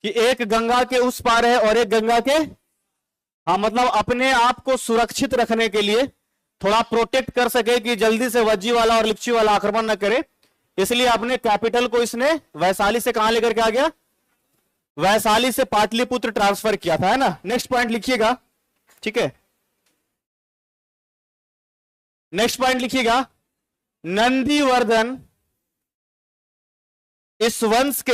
कि एक गंगा के उस पार है और एक गंगा के, हाँ, मतलब अपने आप को सुरक्षित रखने के लिए, थोड़ा प्रोटेक्ट कर सके कि जल्दी से वज्जी वाला और लिच्ची वाला आक्रमण न करे, इसलिए अपने कैपिटल को इसने वैशाली से कहां लेकर के आ गया? वैशाली से पाटलिपुत्र ट्रांसफर किया था, है ना। नेक्स्ट पॉइंट लिखिएगा, ठीक है। नेक्स्ट पॉइंट लिखिएगा, नंदीवर्धन इस वंश के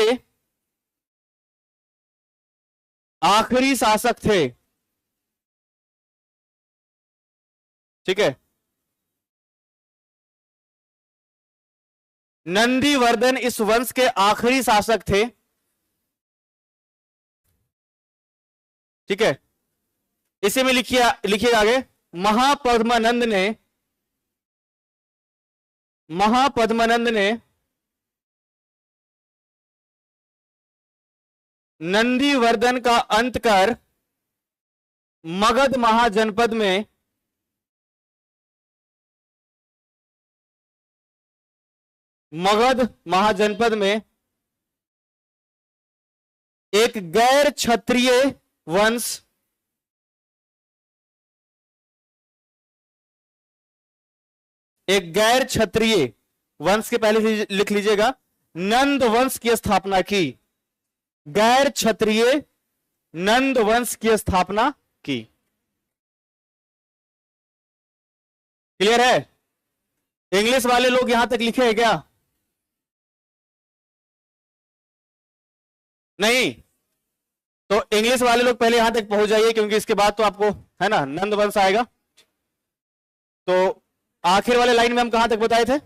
आखिरी शासक थे, ठीक है। नंदीवर्धन इस वंश के आखिरी शासक थे, ठीक है। इसी में लिखिएगा आगे, महापद्मानंद ने नंदीवर्धन का अंत कर मगध महाजनपद में एक गैर क्षत्रिय वंश, के पहले लिख लीजिएगा, नंद वंश की स्थापना की। गैर क्षत्रिय नंद वंश की स्थापना की। क्लियर है? इंग्लिश वाले लोग यहां तक लिखे हैं क्या? नहीं, तो इंग्लिश वाले लोग पहले यहां तक पहुंच जाइए, क्योंकि इसके बाद तो आपको, है ना, नंद वंश आएगा। तो आखिर वाले लाइन में हम कहां तक बताए थे?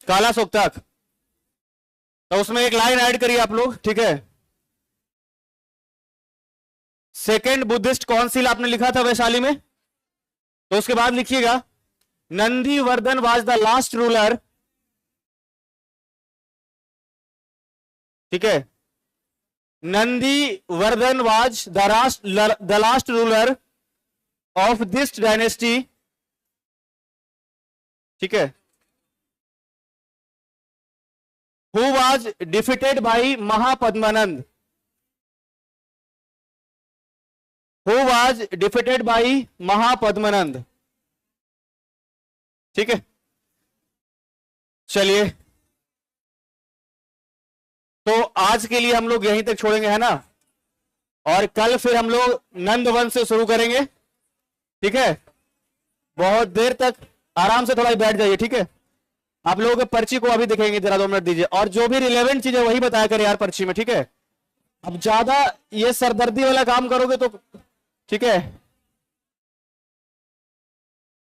काला शोक तक। तो उसमें एक लाइन ऐड करिए आप लोग, ठीक है। सेकेंड बुद्धिस्ट काउंसिल आपने लिखा था वैशाली में, तो उसके बाद लिखिएगा, Nandivardhan was the last ruler, ठीक है। Nandivardhan was the last ruler of this dynasty, ठीक है, who was defeated by Mahapadmananda, ठीक है। चलिए, तो आज के लिए हम लोग यहीं तक छोड़ेंगे, है ना, और कल फिर हम लोग नंद वंश से शुरू करेंगे, ठीक है। बहुत देर तक आराम से थोड़ा ही बैठ जाइए, ठीक है। आप लोगों के पर्ची को अभी दिखेंगे, जरा 2 मिनट दीजिए, और जो भी रिलेवेंट चीज है वही बताया करें यार पर्ची में, ठीक है। अब ज्यादा ये सरदर्दी वाला काम करोगे तो, ठीक है,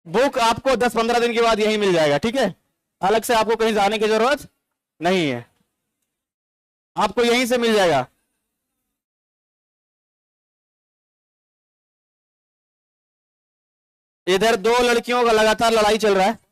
बुक आपको 10-15 दिन के बाद यही मिल जाएगा, ठीक है। अलग से आपको कहीं जाने की जरूरत नहीं है, आपको यहीं से मिल जाएगा। इधर 2 लड़कियों का लगातार लड़ाई चल रहा है।